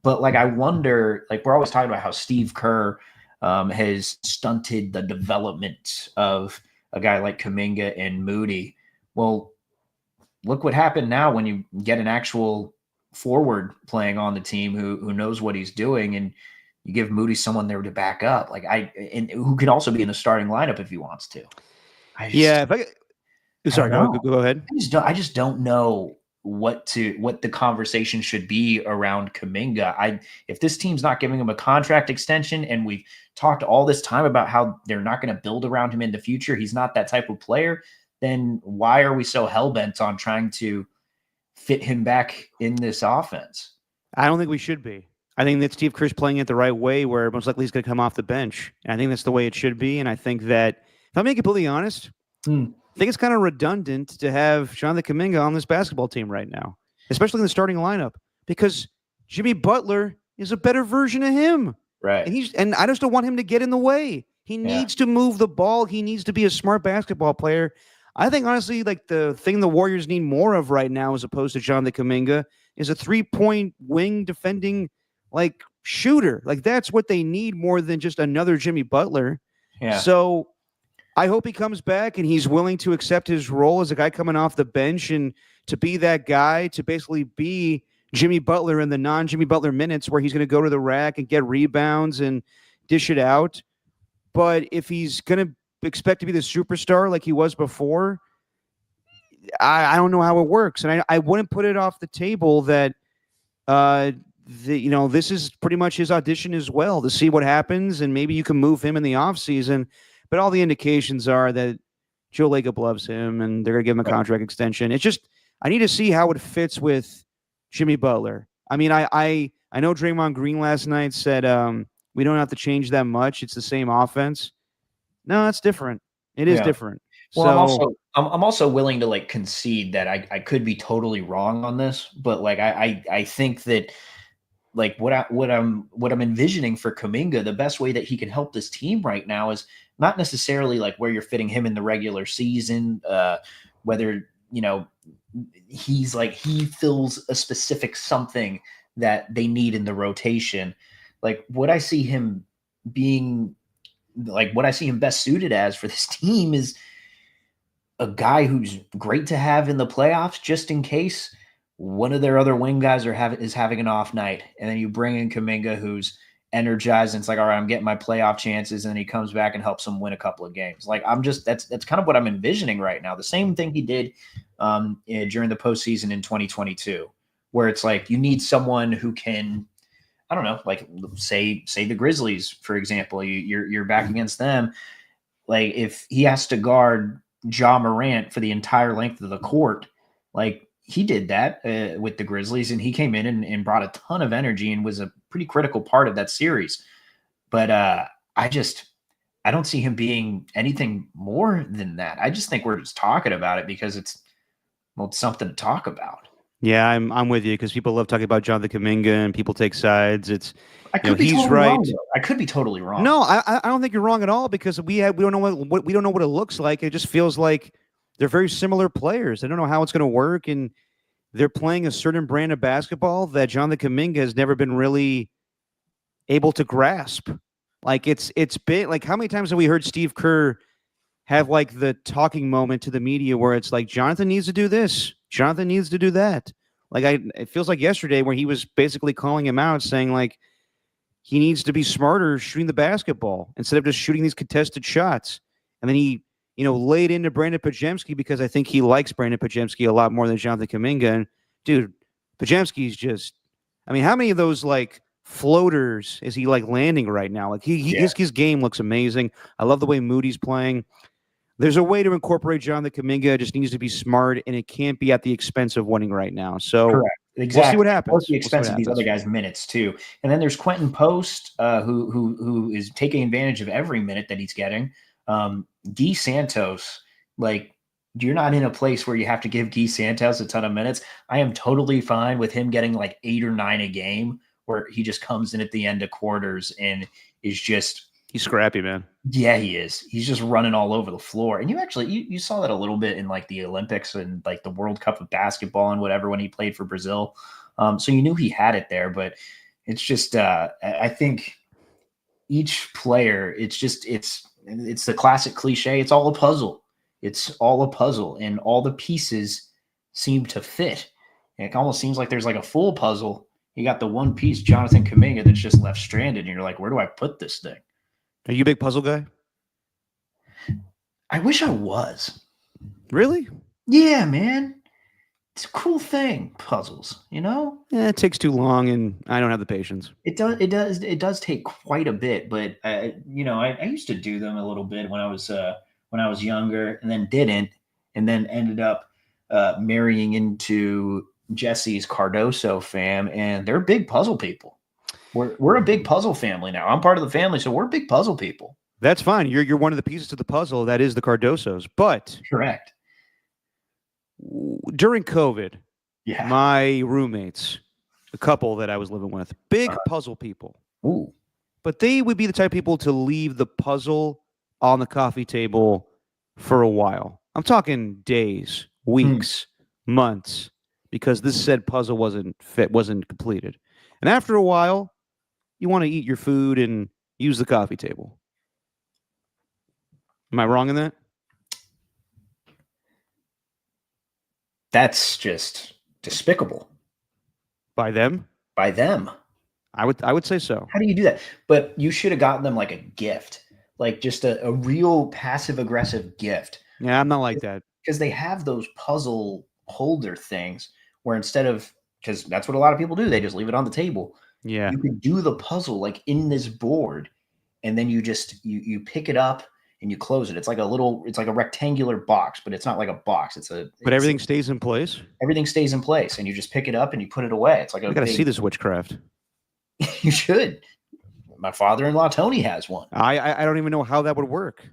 But like, I wonder, like, we're always talking about how Steve Kerr has stunted the development of a guy like Kuminga and Moody. Well, look what happened now when you get an actual forward playing on the team who knows what he's doing, and you give Moody someone there to back up, and who can also be in the starting lineup if he wants to. Sorry, go ahead. I just don't know what the conversation should be around Kuminga. If this team's not giving him a contract extension, and we've talked all this time about how they're not going to build around him in the future, he's not that type of player, then why are we so hell-bent on trying to fit him back in this offense? I don't think we should be. I think that Steve Kerr's playing it the right way, where most likely he's going to come off the bench. And I think that's the way it should be. And I think that, if I'm being completely honest, I think it's kind of redundant to have Jonathan Kuminga on this basketball team right now, especially in the starting lineup, because Jimmy Butler is a better version of him. Right. And I just don't want him to get in the way. He needs to move the ball. He needs to be a smart basketball player. I think, honestly, like, the thing the Warriors need more of right now, as opposed to Jonathan Kuminga, is a 3-point wing defending, like, shooter. Like, that's what they need more than just another Jimmy Butler. Yeah. So I hope he comes back and he's willing to accept his role as a guy coming off the bench, and to be that guy, to basically be Jimmy Butler in the non-Jimmy Butler minutes, where he's going to go to the rack and get rebounds and dish it out. But if he's going to expect to be the superstar like he was before, I don't know how it works. And I wouldn't put it off the table that this is pretty much his audition as well, to see what happens, and maybe you can move him in the offseason. But all the indications are that Joe Lacob loves him, and they're going to give him a contract extension. It's just, I need to see how it fits with Jimmy Butler. I mean, I know Draymond Green last night said we don't have to change that much. It's the same offense. No, that's different. It is different. Well, So I'm also willing to, like, concede that I could be totally wrong on this, but like I think that, like, what I'm envisioning for Kuminga, the best way that he can help this team right now is not necessarily like where you're fitting him in the regular season, whether he's like, he fills a specific something that they need in the rotation. Like, what I see him being, like, what I see him best suited as for this team is a guy who's great to have in the playoffs, just in case one of their other wing guys is having an off night. And then you bring in Kuminga, who's energized, and it's like, all right, I'm getting my playoff chances. And then he comes back and helps them win a couple of games. Like, that's kind of what I'm envisioning right now. The same thing he did during the postseason in 2022, where it's like, you need someone who can, I don't know, like, say the Grizzlies, for example, you're back against them. Like, if he has to guard Ja Morant for the entire length of the court, like, he did that with the Grizzlies, and he came in and brought a ton of energy and was a pretty critical part of that series. But I don't see him being anything more than that. I just think we're just talking about it because it's something to talk about. yeah, I'm with you, because people love talking about Jonathan Kuminga and people take sides. It's, I could be he's totally right. wrong, though. I could be totally wrong. No, I don't think you're wrong at all, because we don't know what we don't know what it looks like. It just feels like they're very similar players. I don't know how it's going to work, and they're playing a certain brand of basketball that Jonathan Kuminga has never been really able to grasp. Like, it's been like, how many times have we heard Steve Kerr have, like, the talking moment to the media where it's like, Jonathan needs to do this, Jonathan needs to do that. Like, it feels like yesterday where he was basically calling him out, saying, like, he needs to be smarter shooting the basketball instead of just shooting these contested shots. And then he, laid into Brandon Podziemski, because I think he likes Brandon Podziemski a lot more than Jonathan Kuminga. And, dude, Podziemski's just, I mean, how many of those, like, floaters is he, like, landing right now? Like, his game looks amazing. I love the way Moody's playing. There's a way to incorporate Jonathan Kuminga. It just needs to be smart, and it can't be at the expense of winning right now. So Correct. Exactly. we'll see what happens. At the expense of these other guys' minutes too. And then there's Quentin Post, who is taking advantage of every minute that he's getting. Guy Santos, like, you're not in a place where you have to give Guy Santos a ton of minutes. I am totally fine with him getting like 8 or 9 a game, where he just comes in at the end of quarters and is just he's scrappy, man. Yeah, he is. He's just running all over the floor. And you saw that a little bit in like the Olympics and like the World Cup of basketball and whatever when he played for Brazil. So you knew he had it there, but it's just I think each player, it's the classic cliche. It's all a puzzle. It's all a puzzle, and all the pieces seem to fit. And it almost seems like there's like a full puzzle. You got the one piece, Jonathan Kuminga, that's just left stranded, and you're like, where do I put this thing? Are you a big puzzle guy? I wish I was. Really? Yeah, man. It's a cool thing, puzzles, you know? Yeah, it takes too long, and I don't have the patience. It does take quite a bit, but I used to do them a little bit when I was younger, and then didn't, and then ended up marrying into Jesse's Cardoso fam, and they're big puzzle people. We're a big puzzle family now. I'm part of the family, so we're big puzzle people. That's fine. You're one of the pieces to the puzzle. That is the Cardosos. But correct. During COVID, yeah, my roommates, a couple that I was living with, big puzzle people. Ooh. But they would be the type of people to leave the puzzle on the coffee table for a while. I'm talking days, weeks, months, because this said puzzle wasn't completed. And after a while, you want to eat your food and use the coffee table. Am I wrong in that? That's just despicable. By them? By them. I would say so. How do you do that? But you should have gotten them like a gift, like just a real passive-aggressive gift. Yeah, I'm not like that. Because they have those puzzle holder things where instead of, because that's what a lot of people do, they just leave it on the table. Yeah. You could do the puzzle like in this board, and then you just you pick it up and you close it. It's like a rectangular box, but it's not like a box. But everything stays in place? Everything stays in place, and you just pick it up and you put it away. It's like I got to see this witchcraft. You should. My father-in-law, Tony, has one. I don't even know how that would work.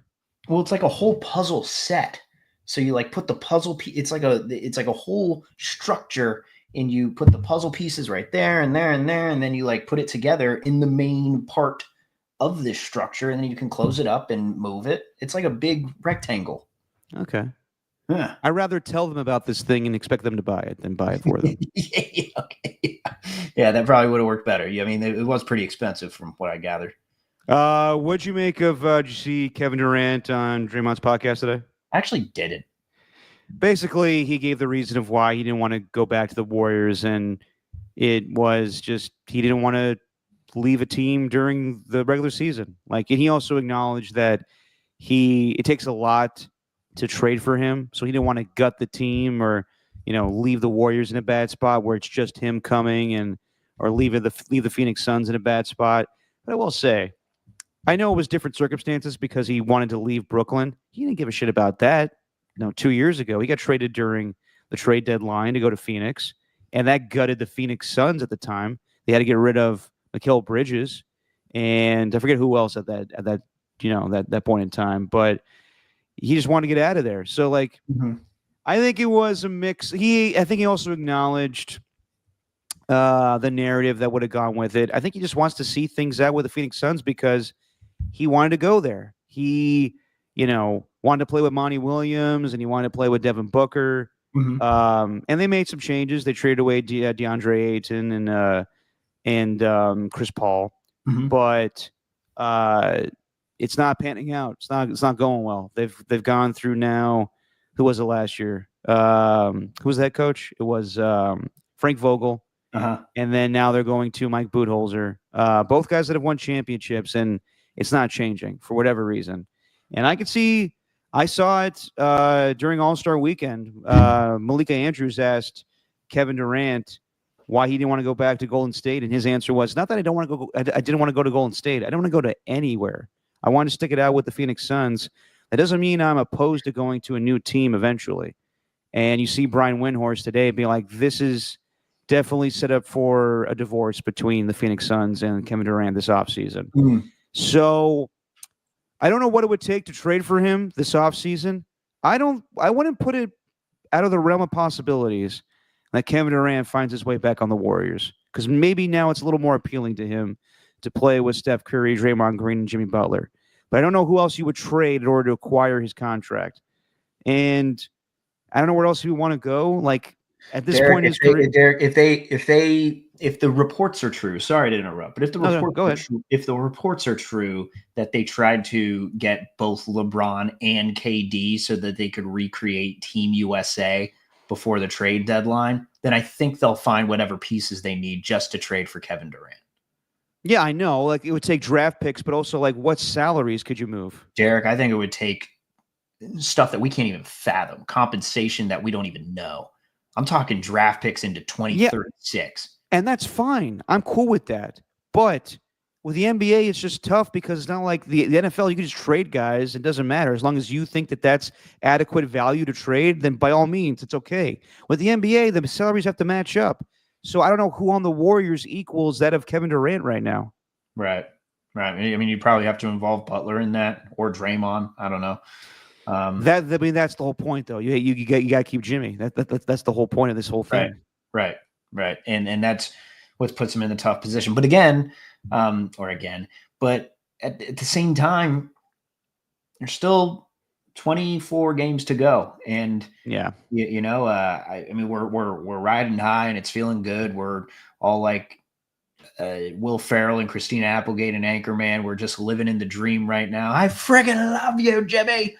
Well, it's like a whole puzzle set. So you like put the puzzle it's like a whole structure, and you put the puzzle pieces right there and there and there, and then you like put it together in the main part of this structure, and then you can close it up and move it. It's like a big rectangle. Okay. Yeah. I'd rather tell them about this thing and expect them to buy it than buy it for them. Yeah, that probably would have worked better. I mean, it was pretty expensive from what I gathered. What'd you make of, did you see Kevin Durant on Draymond's podcast today? I actually didn't. Basically, he gave the reason of why he didn't want to go back to the Warriors, and it was just he didn't want to leave a team during the regular season. Like, and he also acknowledged that it takes a lot to trade for him, so he didn't want to gut the team or leave the Warriors in a bad spot where it's just him coming or leave the Phoenix Suns in a bad spot. But I will say, I know it was different circumstances because he wanted to leave Brooklyn. He didn't give a shit about that. 2 years ago, he got traded during the trade deadline to go to Phoenix, and that gutted the Phoenix Suns at the time. They had to get rid of Mikal Bridges, and I forget who else at that point in time, but he just wanted to get out of there. So, like, I think it was a mix. I think he also acknowledged the narrative that would have gone with it. I think he just wants to see things out with the Phoenix Suns because he wanted to go there. He, wanted to play with Monty Williams, and he wanted to play with Devin Booker. And they made some changes. They traded away DeAndre Ayton and Chris Paul, but it's not panning out. It's not going well. They've gone through now. Who was it last year? Who was the head coach? It was Frank Vogel. And then now they're going to Mike Budenholzer. Both guys that have won championships, and it's not changing for whatever reason. And I saw it during All-Star Weekend. Malika Andrews asked Kevin Durant why he didn't want to go back to Golden State, and his answer was, not that I don't want to go. I didn't want to go to Golden State. I don't want to go to anywhere. I wanted to stick it out with the Phoenix Suns. That doesn't mean I'm opposed to going to a new team eventually. And you see Brian Windhorst today be like, this is definitely set up for a divorce between the Phoenix Suns and Kevin Durant this offseason. So I don't know what it would take to trade for him this offseason. I wouldn't put it out of the realm of possibilities that Kevin Durant finds his way back on the Warriors, because maybe now it's a little more appealing to him to play with Steph Curry, Draymond Green, and Jimmy Butler. But I don't know who else you would trade in order to acquire his contract. And I don't know where else you want to go. Like at this Derek, point in his career. Derek, if the reports are true, sorry to interrupt, but if the reports are true that they tried to get both LeBron and KD so that they could recreate Team USA before the trade deadline, then I think they'll find whatever pieces they need just to trade for Kevin Durant. Yeah, I know. Like it would take draft picks, but also like what salaries could you move? Derek, I think it would take stuff that we can't even fathom, compensation that we don't even know. I'm talking draft picks into 2036. And that's fine. I'm cool with that. But with the NBA, it's just tough because it's not like the NFL. You can just trade guys. It doesn't matter. As long as you think that that's adequate value to trade, then by all means, it's okay. With the NBA, the salaries have to match up. So I don't know who on the Warriors equals that of Kevin Durant right now. Right. I mean, you probably have to involve Butler in that or Draymond. I don't know. That's the whole point, though. You got to keep Jimmy. That's the whole point of this whole thing. Right. And that's what puts him in a tough position. But again, but at the same time, there's still 24 games to go, and yeah, I mean, we're riding high, and it's feeling good. We're all like Will Ferrell and Christina Applegate and Anchorman. We're just living in the dream right now. I friggin' love you, Jimmy.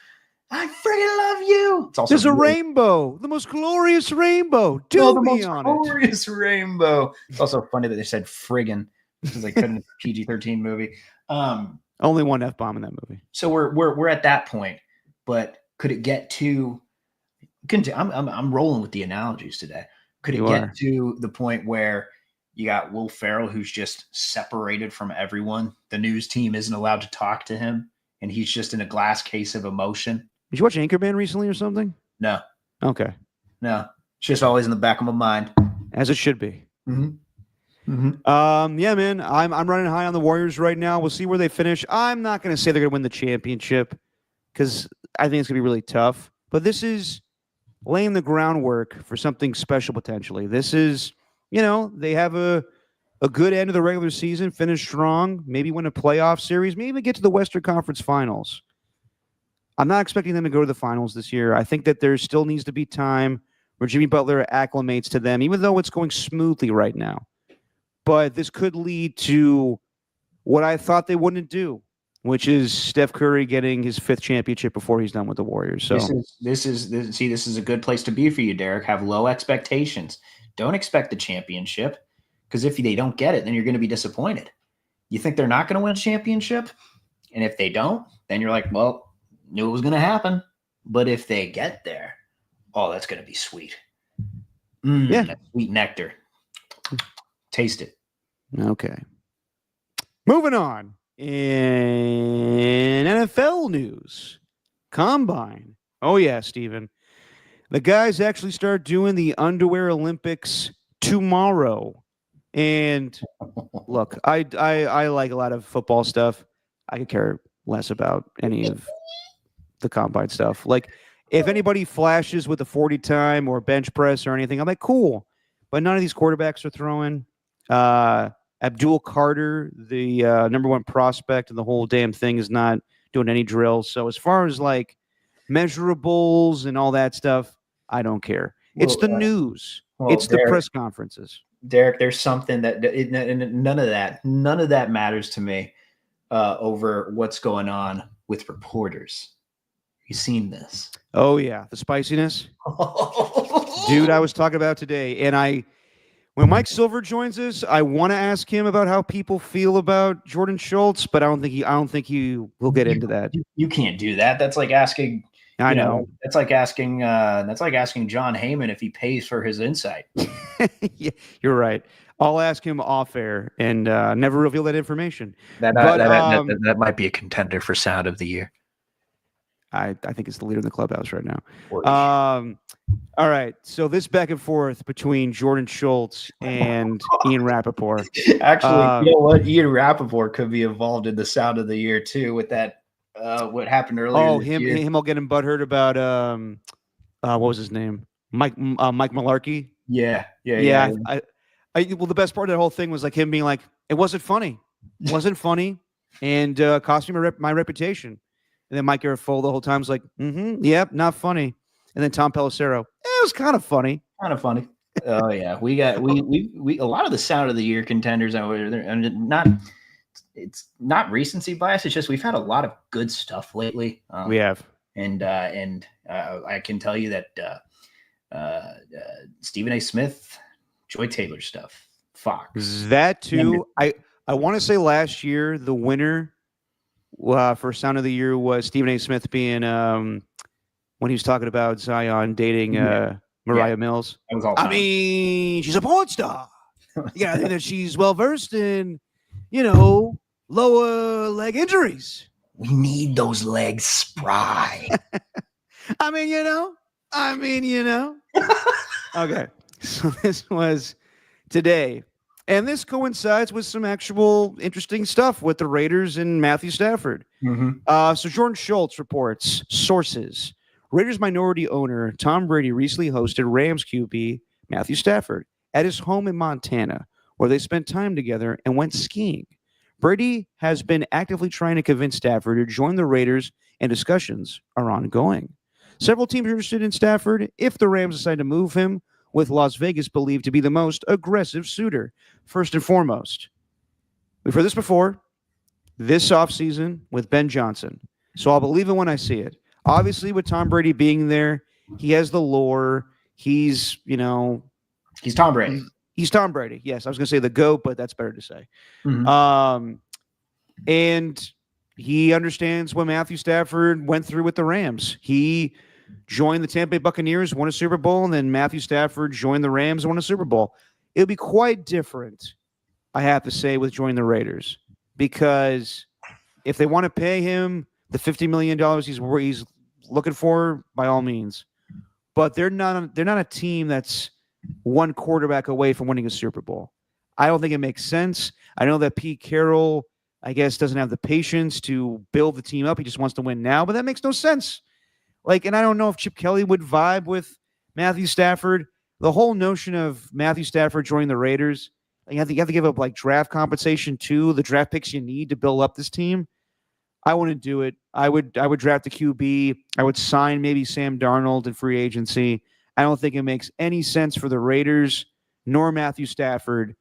I friggin' love you. There's a rainbow, the most glorious rainbow. Do me on it. Glorious rainbow. It's also funny that they said friggin' because they couldn't. PG-13 movie. Only one F-bomb in that movie. So we're at that point, but could it get to? I'm rolling with the analogies today. Could it get to the point where you got Will Ferrell, who's just separated from everyone? The news team isn't allowed to talk to him, and he's just in a glass case of emotion. Did you watch Anchorman recently or something? No. Okay. No. It's just always in the back of my mind. As it should be. Mm-hmm. Yeah, man. I'm running high on the Warriors right now. We'll see where they finish. I'm not going to say they're going to win the championship because I think it's going to be really tough. But this is laying the groundwork for something special potentially. This is, they have a good end of the regular season, finish strong, maybe win a playoff series, maybe even get to the Western Conference Finals. I'm not expecting them to go to the finals this year. I think that there still needs to be time where Jimmy Butler acclimates to them, even though it's going smoothly right now. But this could lead to what I thought they wouldn't do, which is Steph Curry getting his 5th championship before he's done with the Warriors. So this is a good place to be for you, Derek. Have low expectations. Don't expect the championship, because if they don't get it, then you're going to be disappointed. You think they're not going to win a championship, and if they don't, then you're like, well, knew it was going to happen. But if they get there, oh, that's going to be sweet. That sweet nectar. Taste it. Okay. Moving on. In NFL news, Combine. Oh, yeah, Steven. The guys actually start doing the Underwear Olympics tomorrow. And look, I like a lot of football stuff. I could care less about any of the Combine stuff. Like, if anybody flashes with a 40 time or bench press or anything, I'm like, cool. But none of these quarterbacks are throwing. Abdul Carter, the number 1 prospect, and the whole damn thing is not doing any drills. So as far as like measurables and all that stuff, I don't care. It's the news. It's the press conferences. Derek, there's something that none of that matters to me over what's going on with reporters. You seen this? Oh yeah, the spiciness. Dude, I was talking about today, and when Mike Silver joins us, I want to ask him about how people feel about Jordan Schultz, but I don't think he will get into that. You can't do that. That's like asking. I know. That's like asking John Heyman if he pays for his insight. Yeah, you're right. I'll ask him off air and never reveal that information. That might be a contender for Sound of the Year. I think it's the leader in the clubhouse right now. For sure. All right. So this back and forth between Jordan Schultz and Ian Rappaport. Actually, you know what? Ian Rappaport could be involved in the sound of the year too with that. What happened earlier this year. Him all getting butthurt about what was his name? Mike Malarkey. Yeah. Well, the best part of the whole thing was like him being like, it wasn't funny. It wasn't funny, and cost me my reputation. And then Mike Garafolo the whole time was like, yep, not funny. And then Tom Pelissero, it was kind of funny. Kind of funny. Oh yeah, we got we a lot of the sound of the year contenders over there, and it's not recency bias. It's just we've had a lot of good stuff lately. We have, and I can tell you that Stephen A. Smith, Joy Taylor stuff, Fox. That too. I want to say last year the winner for Sound of the Year was Stephen A. Smith being when he was talking about Zion dating Mariah Mills. That was all I mean, she's a porn star. Yeah, I think that she's well versed in, lower leg injuries. We need those legs spry. I mean, Okay, so this was today. And this coincides with some actual interesting stuff with the Raiders and Matthew Stafford. So Jordan Schultz reports, sources, Raiders minority owner Tom Brady recently hosted Rams QB Matthew Stafford at his home in Montana, where they spent time together and went skiing. Brady has been actively trying to convince Stafford to join the Raiders, and discussions are ongoing. Several teams are interested in Stafford if the Rams decide to move him, with Las Vegas believed to be the most aggressive suitor. First and foremost, we've heard this before, this offseason with Ben Johnson. So I'll believe it when I see it. Obviously, with Tom Brady being there, he has the lore. He's Tom Brady. He's Tom Brady. Yes, I was going to say the GOAT, but that's better to say. And he understands what Matthew Stafford went through with the Rams. He joined the Tampa Bay Buccaneers, won a Super Bowl, and then Matthew Stafford joined the Rams and won a Super Bowl. It would be quite different, I have to say, with joining the Raiders, because if they want to pay him the $50 million he's looking for, by all means, but they're not a team that's one quarterback away from winning a Super Bowl. I don't think it makes sense. I know that Pete Carroll, I guess, doesn't have the patience to build the team up. He just wants to win now, but that makes no sense. And I don't know if Chip Kelly would vibe with Matthew Stafford. The whole notion of Matthew Stafford joining the Raiders, you have to give up draft compensation too, the draft picks you need to build up this team. I wouldn't do it. I would draft a QB. I would sign maybe Sam Darnold in free agency. I don't think it makes any sense for the Raiders nor Matthew Stafford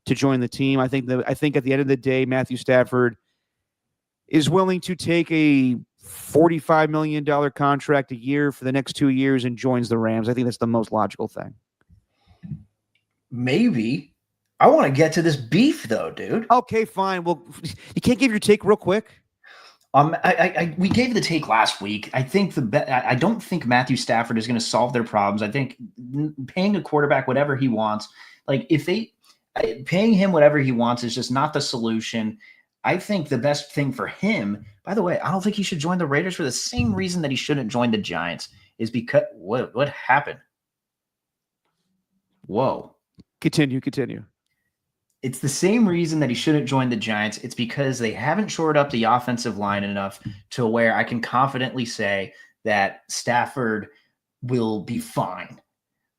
to join the team. I think at the end of the day, Matthew Stafford is willing to take a $45 million contract a year for the next 2 years and joins the Rams. I think that's the most logical thing. Maybe. I want to get to this beef though, dude. Okay, fine. Well, you can't give your take real quick. We gave the take last week. I think I don't think Matthew Stafford is going to solve their problems. I think paying a quarterback whatever he wants, paying him whatever he wants is just not the solution. I think the best thing for him, by the way, I don't think he should join the Raiders for the same reason that he shouldn't join the Giants, is because what happened? Whoa. Continue. It's the same reason that he shouldn't join the Giants. It's because they haven't shored up the offensive line enough to where I can confidently say that Stafford will be fine.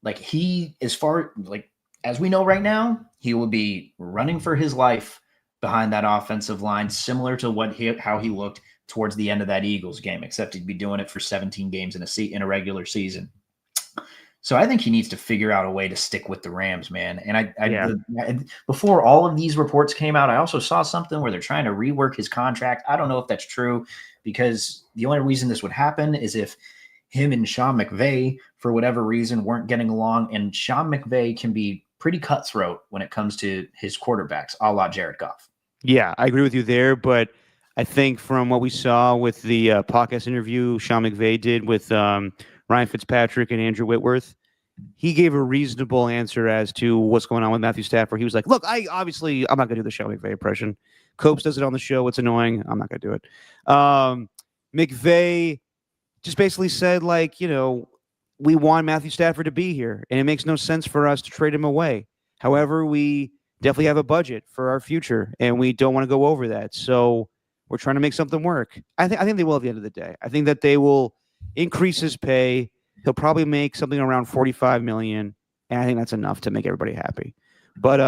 As we know right now, he will be running for his life behind that offensive line, similar to how he looked towards the end of that Eagles game, except he'd be doing it for 17 games in a regular season. So I think he needs to figure out a way to stick with the Rams, man. And before all of these reports came out, I also saw something where they're trying to rework his contract. I don't know if that's true, because the only reason this would happen is if him and Sean McVay, for whatever reason, weren't getting along. And Sean McVay can be pretty cutthroat when it comes to his quarterbacks, a la Jared Goff. Yeah, I agree with you there, but I think from what we saw with the podcast interview Sean McVay did with Ryan Fitzpatrick and Andrew Whitworth, he gave a reasonable answer as to what's going on with Matthew Stafford. He was like, look, I'm not going to do the Sean McVay impression. Copes does it on the show. It's annoying. I'm not going to do it. McVay just basically said, like, we want Matthew Stafford to be here, and it makes no sense for us to trade him away. However, we definitely have a budget for our future, and we don't want to go over that. So we're trying to make something work. I think they will at the end of the day. I think that they will increase his pay. He'll probably make something around 45 million, and I think that's enough to make everybody happy. But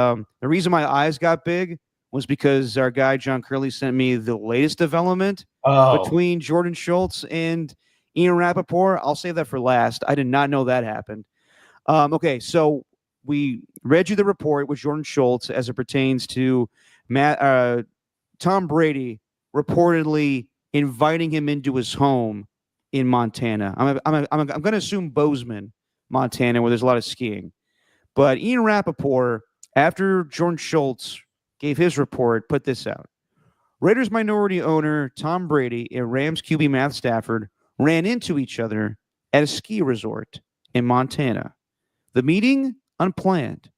the reason my eyes got big was because our guy John Curley sent me the latest development between Jordan Schultz and Ian Rappaport. I'll save that for last. I did not know that happened. Okay, so we read you the report with Jordan Schultz as it pertains to Tom Brady reportedly inviting him into his home in Montana. I'm going to assume Bozeman, Montana, where there's a lot of skiing. But Ian Rappaport, after Jordan Schultz gave his report, put this out. Raiders minority owner Tom Brady and Rams QB Matt Stafford ran into each other at a ski resort in Montana. The meeting, unplanned,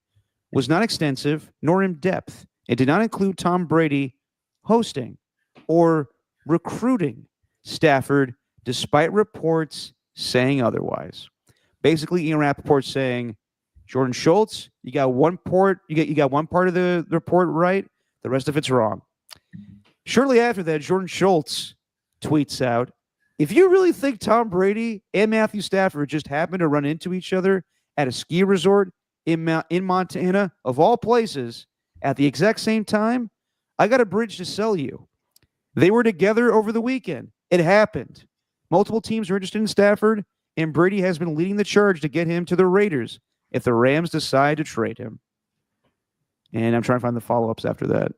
was not extensive nor in depth. It did not include Tom Brady hosting or recruiting Stafford, despite reports saying otherwise. Basically, Ian Rappaport saying, Jordan Schultz, you got one part. You got one part of the report right. The rest of it's wrong. Shortly after that, Jordan Schultz tweets out, if you really think Tom Brady and Matthew Stafford just happened to run into each other at a ski resort in Montana, of all places, at the exact same time, I got a bridge to sell you. They were together over the weekend. It happened. Multiple teams are interested in Stafford, and Brady has been leading the charge to get him to the Raiders if the Rams decide to trade him. And I'm trying to find the follow-ups after that.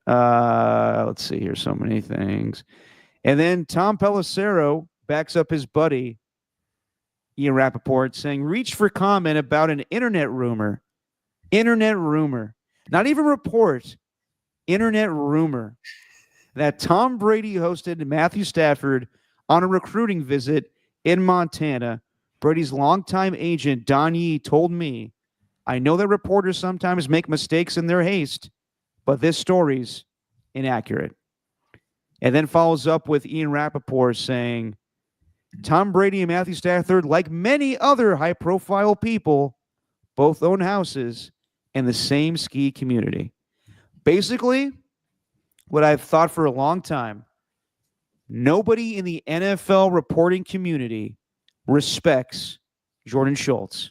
Let's see here. So many things. And then Tom Pelissero backs up his buddy, Ian Rappaport, saying, reach for comment about an internet rumor. Internet rumor. Not even report. Internet rumor that Tom Brady hosted Matthew Stafford on a recruiting visit in Montana. Brady's longtime agent, Don Yee, told me, I know that reporters sometimes make mistakes in their haste, but this story's inaccurate. And then follows up with Ian Rappaport saying, Tom Brady and Matthew Stafford, like many other high-profile people, both own houses in the same ski community. Basically, what I've thought for a long time, nobody in the NFL reporting community respects Jordan Schultz.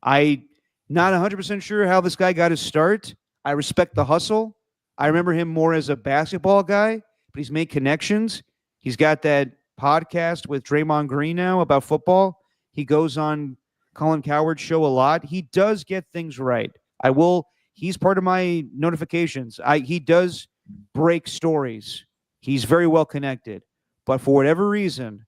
I'm not 100% sure how this guy got his start. I respect the hustle. I remember him more as a basketball guy, but he's made connections. He's got that podcast with Draymond Green now about football. He goes on Colin Cowherd's show a lot. He does get things right. He's part of my notifications. He does break stories. He's very well connected. But for whatever reason,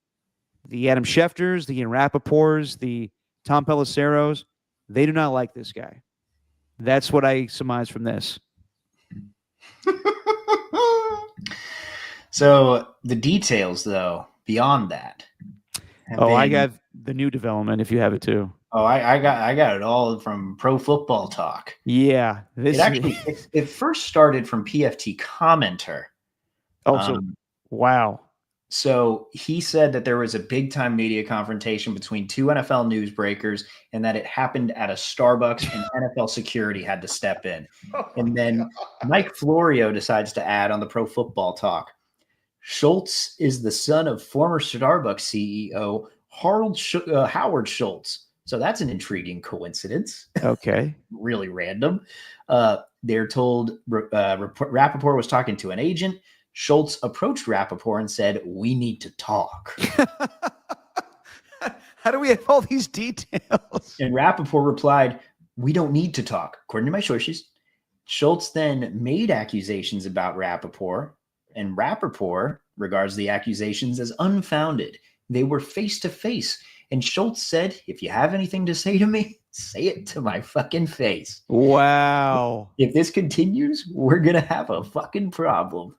the Adam Schefters, the Ian Rappaports, the Tom Pelisseros, they do not like this guy. That's what I surmise from this. So the details, though, beyond that. I got the new development if you have it too. Oh, I got it all from Pro Football Talk. Yeah. It first started from PFT Commenter. Oh, wow. So he said that there was a big-time media confrontation between two NFL newsbreakers and that it happened at a Starbucks and NFL security had to step in. And then Mike Florio decides to add on the Pro Football Talk, Schultz is the son of former Starbucks CEO Howard Schultz. So that's an intriguing coincidence. Okay. Really random. They're told Rappaport was talking to an agent. Schultz approached Rappaport and said, we need to talk. How do we have all these details? And Rappaport replied, we don't need to talk, according to my sources. Schultz then made accusations about Rappaport, and Rappaport regards the accusations as unfounded. They were face-to-face, and Schultz said, if you have anything to say to me, say it to my fucking face. Wow. If this continues, we're going to have a fucking problem.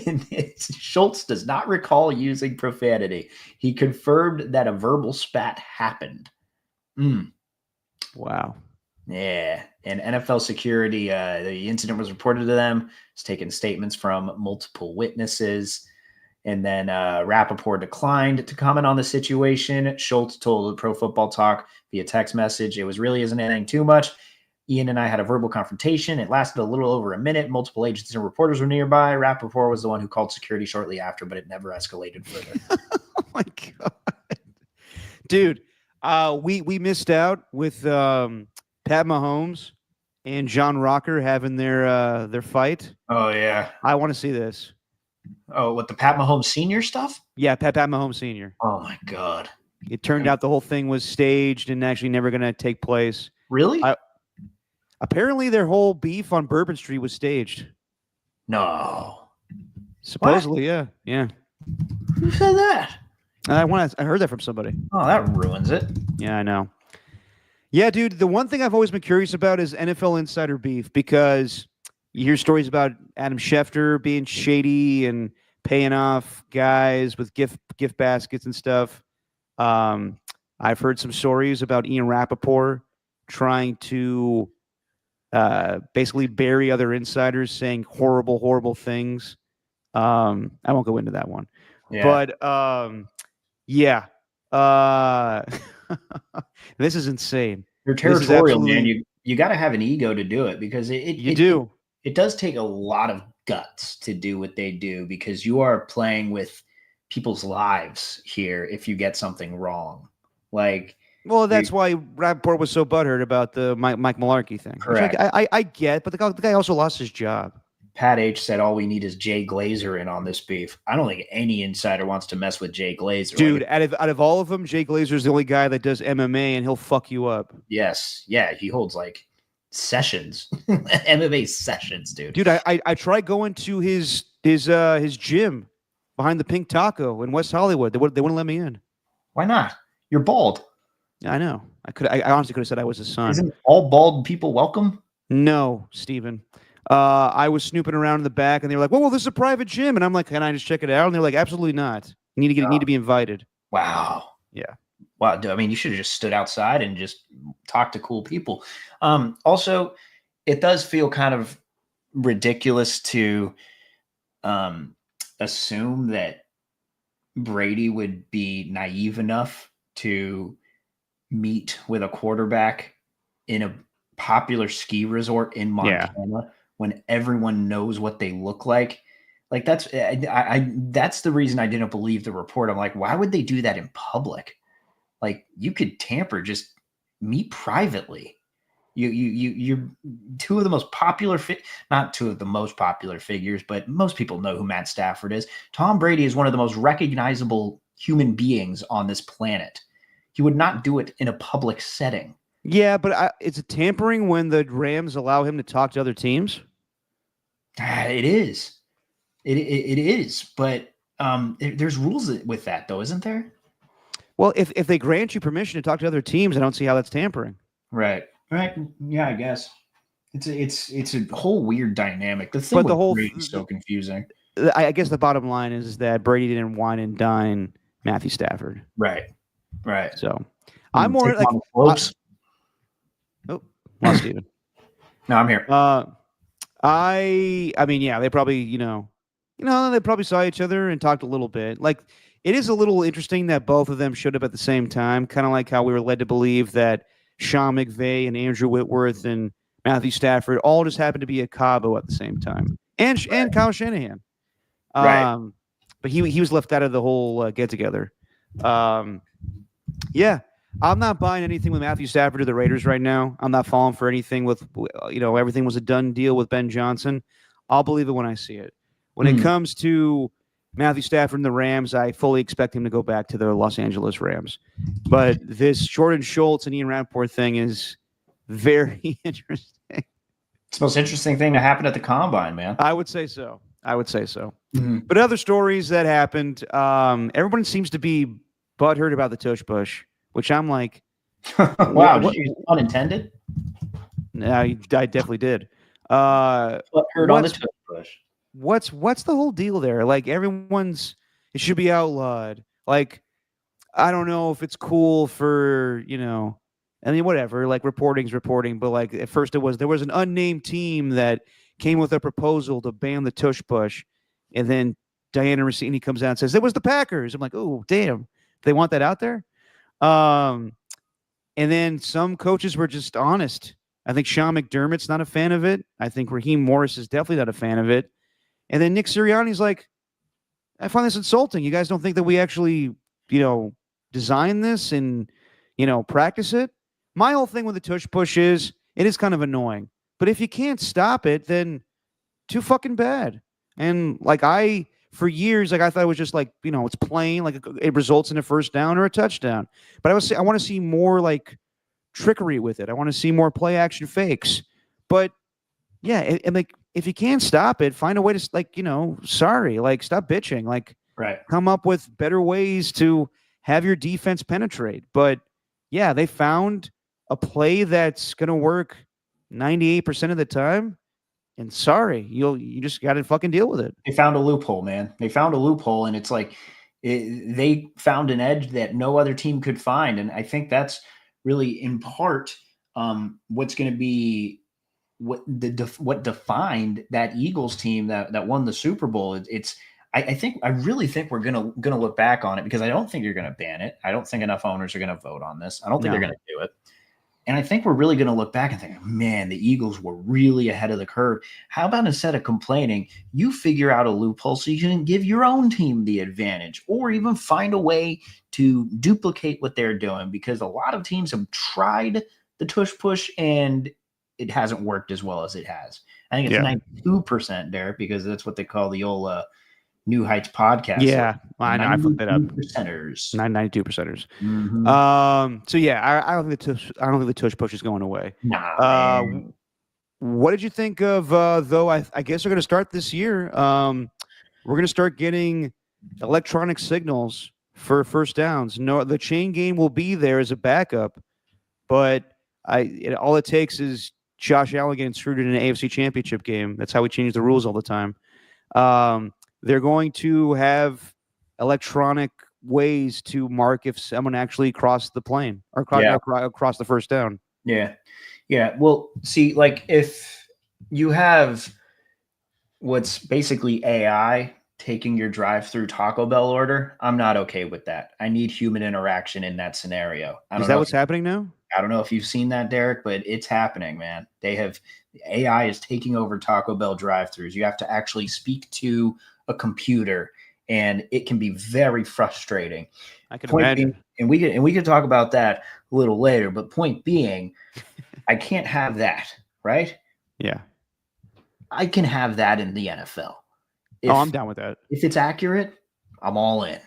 And Schultz does not recall using profanity. He confirmed that a verbal spat happened. Wow. Yeah. And NFL security, the incident was reported to them. It's taken statements from multiple witnesses. And then Rappaport declined to comment on the situation. Schultz told Pro Football Talk via text message, "It was really isn't anything too much. Ian and I had a verbal confrontation. It lasted a little over a minute. Multiple agents and reporters were nearby. Rappaport was the one who called security shortly after, but it never escalated further." Oh my god, dude! We missed out with Pat Mahomes and John Rocker having their fight. Oh, yeah. I want to see this. Oh, what, the Pat Mahomes Sr. stuff? Yeah, Pat Mahomes Sr. Oh, my God. It turned out the whole thing was staged and actually never going to take place. Really? Apparently, their whole beef on Bourbon Street was staged. No. Supposedly, yeah. Who said that? I heard that from somebody. Oh, that ruins it. Yeah, I know. Yeah, dude, the one thing I've always been curious about is NFL insider beef, because you hear stories about Adam Schefter being shady and paying off guys with gift baskets and stuff. I've heard some stories about Ian Rappaport trying to basically bury other insiders, saying horrible things. I won't go into that one. Yeah. But yeah. This is insane. You're territorial, man. You got to have an ego to do it, because it does take a lot of guts to do what they do, because you are playing with people's lives here if you get something wrong. Like, well, that's why Rappaport was so butthurt about the Mike Mularkey thing. Correct. I get, but the guy also lost his job. Pat H said all we need is Jay Glazer in on this beef. I don't think any insider wants to mess with Jay Glazer. Dude, out of all of them, Jay Glazer is the only guy that does MMA, and he'll fuck you up. Yes. Yeah, he holds like sessions. MMA sessions, dude. Dude, I tried going to his gym behind the Pink Taco in West Hollywood. They wouldn't let me in. Why not? You're bald. Yeah, I know. I honestly could have said I was his son. Isn't all bald people welcome? No, Steven. I was snooping around in the back, and they were like, well, this is a private gym. And I'm like, can I just check it out? And they're like, absolutely not. You need to be invited. Wow. Yeah. Wow. I mean, you should have just stood outside and just talked to cool people. Also, it does feel kind of ridiculous to assume that Brady would be naive enough to meet with a quarterback in a popular ski resort in Montana when everyone knows what they look like. Like, that's that's the reason I didn't believe the report. I'm like, why would they do that in public? Like, you could tamper, just meet privately. You're two of the most popular, not two of the most popular figures, but most people know who Matt Stafford is. Tom Brady is one of the most recognizable human beings on this planet. He would not do it in a public setting. Yeah, but it's a tampering when the Rams allow him to talk to other teams. It is. It is. But there's rules with that, though, isn't there? Well, if they grant you permission to talk to other teams, I don't see how that's tampering. Right. Yeah, I guess it's a whole weird dynamic. The thing with Brady is so confusing. I guess the bottom line is that Brady didn't wine and dine Matthew Stafford. Right. So I'm more like. Lost Steven. No, I'm here. I mean, yeah, they probably, they probably saw each other and talked a little bit. Like, it is a little interesting that both of them showed up at the same time, kind of like how we were led to believe that Sean McVay and Andrew Whitworth and Matthew Stafford all just happened to be at Cabo at the same time, and Kyle Shanahan. Right. But he was left out of the whole get together. Yeah. I'm not buying anything with Matthew Stafford or the Raiders right now. I'm not falling for anything with, everything was a done deal with Ben Johnson. I'll believe it when I see it. When it comes to Matthew Stafford and the Rams, I fully expect him to go back to the Los Angeles Rams. But this Jordan Schultz and Ian Rappaport thing is very interesting. It's the most interesting thing to happen at the Combine, man. I would say so. Mm-hmm. But other stories that happened, everyone seems to be butthurt about the tush push. Which I'm like, wow, did you use unintended? No, I definitely did. What hurt on the tush push? What's the whole deal there? Like, it should be outlawed. Like, I don't know if it's cool for, I mean, whatever, like reporting's reporting, but like at first there was an unnamed team that came with a proposal to ban the tush push, and then Diana Rossini comes out and says, it was the Packers. I'm like, oh, damn. They want that out there? And then some coaches were just honest. I think Sean McDermott's not a fan of it. I think Raheem Morris is definitely not a fan of it. And then Nick Sirianni's like, I find this insulting. You guys don't think that we actually, design this and, practice it? My whole thing with the tush push is it is kind of annoying. But if you can't stop it, then too fucking bad. And for years, I thought it was just it's plain, it results in a first down or a touchdown. But I want to see more trickery with it. I want to see more play action fakes. But yeah, if you can't stop it, find a way to stop bitching. Right. Come up with better ways to have your defense penetrate. But yeah, they found a play that's going to work 98% of the time. And sorry, you just got to fucking deal with it. They found a loophole, man. They found a loophole, and it's they found an edge that no other team could find. And I think that's really in part what's going to be what defined that Eagles team that won the Super Bowl. I really think we're gonna look back on it, because I don't think you're gonna ban it. I don't think enough owners are gonna vote on this. I don't think they're gonna do it. And I think we're really going to look back and think, man, the Eagles were really ahead of the curve. How about, instead of complaining, you figure out a loophole so you can give your own team the advantage, or even find a way to duplicate what they're doing? Because a lot of teams have tried the tush push and it hasn't worked as well as it has. I think it's 92%, Derek, because that's what they call the old New Heights podcast. Yeah, I know. I fucked that up. 92 percenters. Mm-hmm. So yeah, I don't think the tush push is going away. Nah. What did you think of though? I guess we're going to start this year. We're going to start getting electronic signals for first downs. No, the chain game will be there as a backup, but all it takes is Josh Allen getting screwed in an AFC Championship game. That's how we change the rules all the time. They're going to have electronic ways to mark if someone actually crossed the plane or across the first down. Yeah. Yeah. Well, see, if you have what's basically AI taking your drive-through Taco Bell order, I'm not okay with that. I need human interaction in that scenario. Is that what's happening now? I don't know if you've seen that, Derek, but it's happening, man. AI is taking over Taco Bell drive-thrus. You have to actually speak to a computer, and it can be very frustrating. I can imagine. And we can talk about that a little later, but point being, I can't have that, right? Yeah. I can have that in the NFL. I'm down with that. If it's accurate, I'm all in.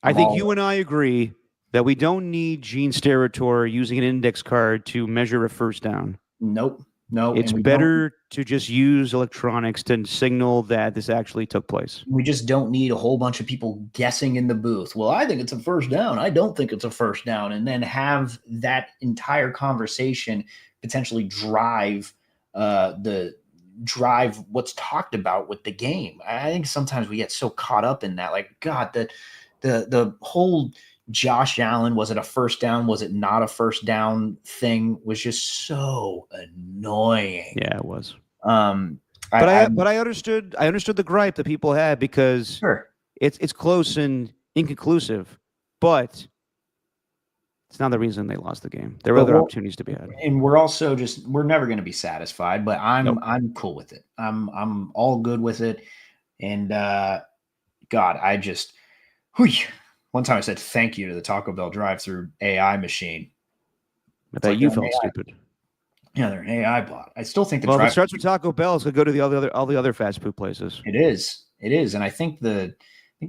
I think you and I agree that we don't need Gene Steratore using an index card to measure a first down. Nope. No, it's better to just use electronics to signal that this actually took place. We just don't need a whole bunch of people guessing in the booth. Well, I think it's a first down. I don't think it's a first down. And then have that entire conversation potentially drive what's talked about with the game. I think sometimes we get so caught up in that. God, the whole Josh Allen, was it a first down? Was it not a first down thing? Was just so annoying. Yeah, it was. But I understood the gripe that people had, because it's close and inconclusive, but it's not the reason they lost the game. There were other opportunities to be had. And we're also we're never going to be satisfied, but I'm cool with it. I'm all good with it. And God, I just one time I said thank you to the Taco Bell drive-through AI machine. I bet you felt stupid. Yeah, they're an AI bot. I still think if it starts with Taco Bell, it's going to go to all the other fast food places. It is, and I think the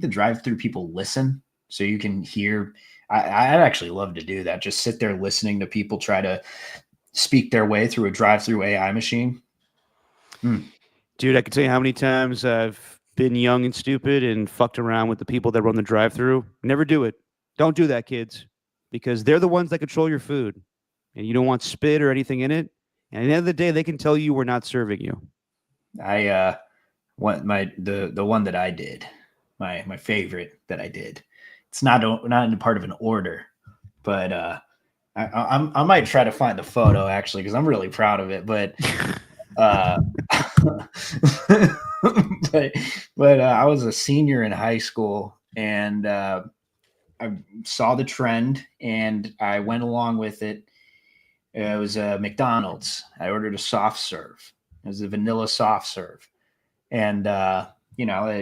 drive-through people listen, so you can hear. I'd actually love to do that. Just sit there listening to people try to speak their way through a drive-through AI machine. Dude, I can tell you how many times I've been young and stupid and fucked around with the people that run the drive-through. Never do it. Don't do that, kids, because they're the ones that control your food, and you don't want spit or anything in it. And at the end of the day, they can tell you we're not serving you. I want the one that I did, my favorite that I did. It's not in part of an order, but I might try to find the photo actually, because I'm really proud of it. But but I was a senior in high school, and I saw the trend, and I went along with it. It was McDonald's. I ordered a soft serve. It was a vanilla soft serve, and I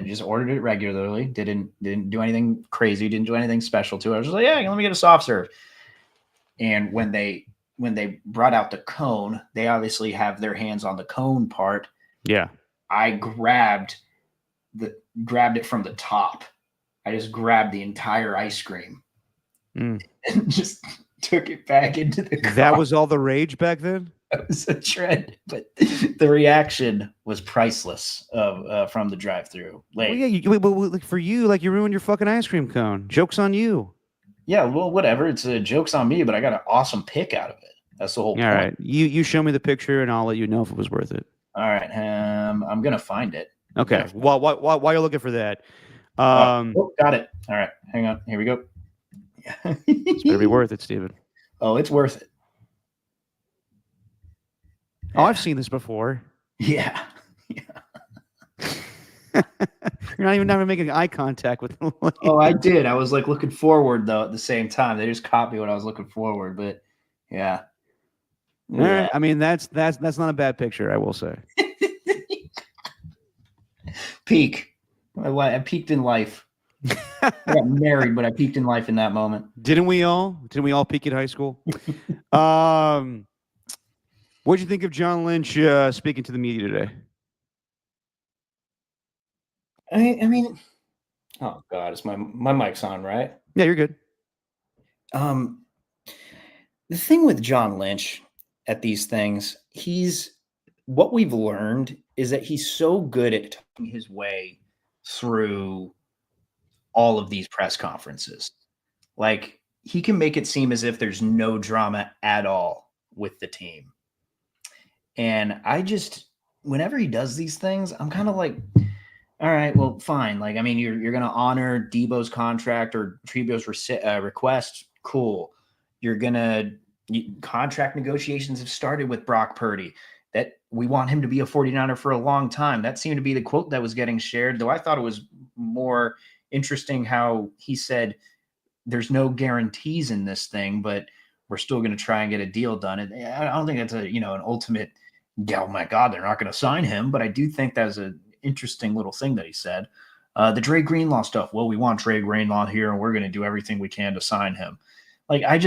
just ordered it regularly. Didn't do anything crazy. Didn't do anything special to it. I was just like, yeah, let me get a soft serve. And when they brought out the cone, they obviously have their hands on the cone part. Yeah. I grabbed it from the top. I just grabbed the entire ice cream and just took it back into the car. That was all the rage back then? That was a trend, but the reaction was priceless from the drive-through. Well, yeah, like for you, like you ruined your fucking ice cream cone. Joke's on you. Yeah, well, whatever. It's a joke's on me, but I got an awesome pick out of it. That's the whole point. All right, you show me the picture, and I'll let you know if it was worth it. All right, I'm gonna find it. Okay. While you're looking for that, got it. All right, hang on. Here we go. It's better be worth it, Steven. Oh, it's worth it. Oh, I've seen this before. Yeah. You're not even making eye contact with the lady. Oh, I did. I was like looking forward though at the same time. They just caught me when I was looking forward, but yeah. All right. I mean, that's not a bad picture, I will say. Peak. I peaked in life. I got married, but I peaked in life in that moment. Didn't we all peak in high school? What'd you think of John Lynch speaking to the media today? I mean, oh God, it's my mic's on, right? Yeah, you're good. The thing with John Lynch at these things, what we've learned is that he's so good at talking his way through all of these press conferences. Like he can make it seem as if there's no drama at all with the team. And whenever he does these things, I'm kind of like, all right, well, fine. Like, I mean, you're going to honor Debo's contract or Debo's request. Cool. Contract negotiations have started with Brock Purdy. That we want him to be a 49er for a long time. That seemed to be the quote that was getting shared, though I thought it was more interesting how he said there's no guarantees in this thing, but we're still going to try and get a deal done. And I don't think that's an ultimate, oh my God, they're not going to sign him. But I do think that's an interesting little thing that he said. The Dre Greenlaw stuff. Well, we want Dre Greenlaw here, and we're going to do everything we can to sign him. Like, I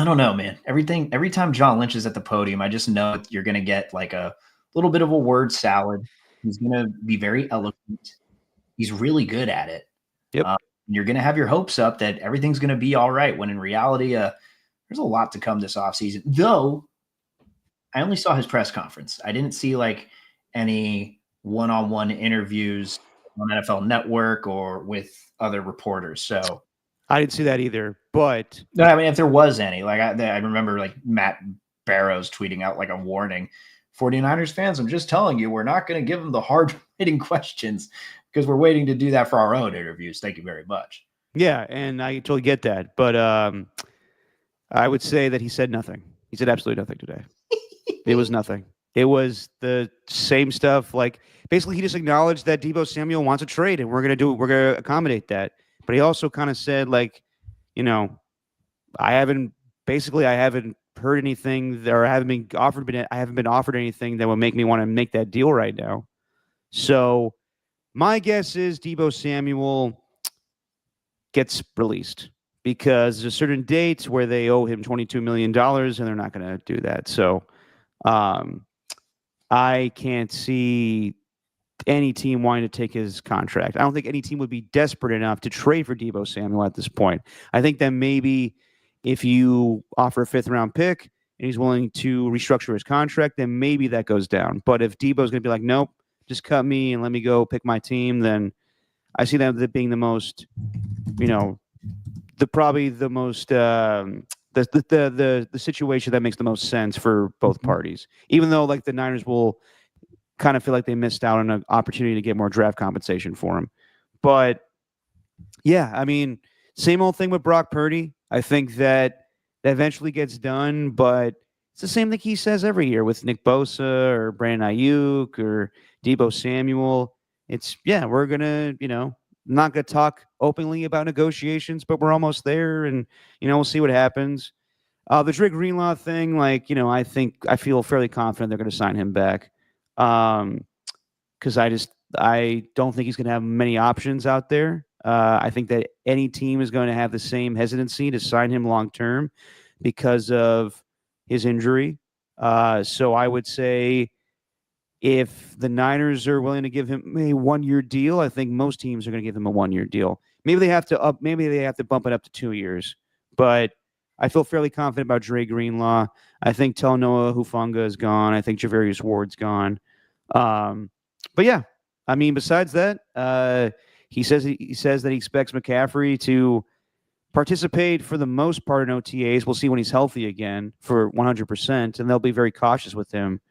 don't know, man. Every time John Lynch is at the podium, I just know you're going to get like a little bit of a word salad. He's going to be very eloquent. He's really good at it. Yep. You're going to have your hopes up that everything's going to be all right, when in reality, there's a lot to come this offseason. Though, I only saw his press conference. I didn't see like any one-on-one interviews on NFL Network or with other reporters. So I didn't see that either. But no, I mean, if there was any, like I remember like Matt Barrows tweeting out like a warning. 49ers fans, I'm just telling you, we're not going to give them the hard-hitting questions because we're waiting to do that for our own interviews. Thank you very much. Yeah, and I totally get that. But I would say that he said nothing. He said absolutely nothing today. It was nothing. It was the same stuff. Like, basically, he just acknowledged that Deebo Samuel wants a trade, and we're going to accommodate that. But he also kind of said, like, I haven't heard anything, or I haven't been offered anything that would make me want to make that deal right now. So my guess is Deebo Samuel gets released because there's a certain date where they owe him $22 million, and they're not going to do that. So I can't see any team wanting to take his contract. I don't think any team would be desperate enough to trade for Deebo Samuel at this point. I think that maybe if you offer a 5th-round pick and he's willing to restructure his contract, then maybe that goes down. But if Deebo's going to be like, nope, just cut me and let me go pick my team, then I see that being the most, the situation that makes the most sense for both parties. Even though like the Niners will kind of feel like they missed out on an opportunity to get more draft compensation for him. But yeah, I mean, same old thing with Brock Purdy. I think that eventually gets done, but it's the same thing he says every year with Nick Bosa or Brandon Ayuk or Deebo Samuel. we're gonna, not gonna talk openly about negotiations, but we're almost there, and we'll see what happens. The Drake Greenlaw thing, I feel fairly confident they're gonna sign him back. Because I don't think he's gonna have many options out there. I think that any team is going to have the same hesitancy to sign him long term because of his injury. So I would say if the Niners are willing to give him a 1-year deal, I think most teams are going to give him a 1-year deal. Maybe they have to bump it up to 2 years. But I feel fairly confident about Dre Greenlaw. I think Talanoa Hufanga is gone. I think Javarius Ward's gone. But yeah, I mean, besides that, he says that he expects McCaffrey to participate for the most part in OTAs. We'll see when he's healthy again for 100%, and they'll be very cautious with him.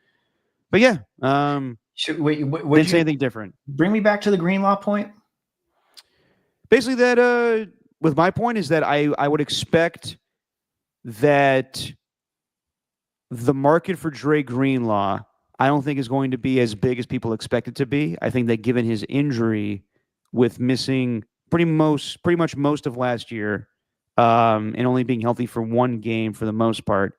But yeah, didn't say anything different. Bring me back to the Greenlaw point. Basically, that with my point is that I would expect that the market for Dre Greenlaw, I don't think is going to be as big as people expect it to be. I think that given his injury, with missing pretty much most of last year, and only being healthy for 1 game for the most part,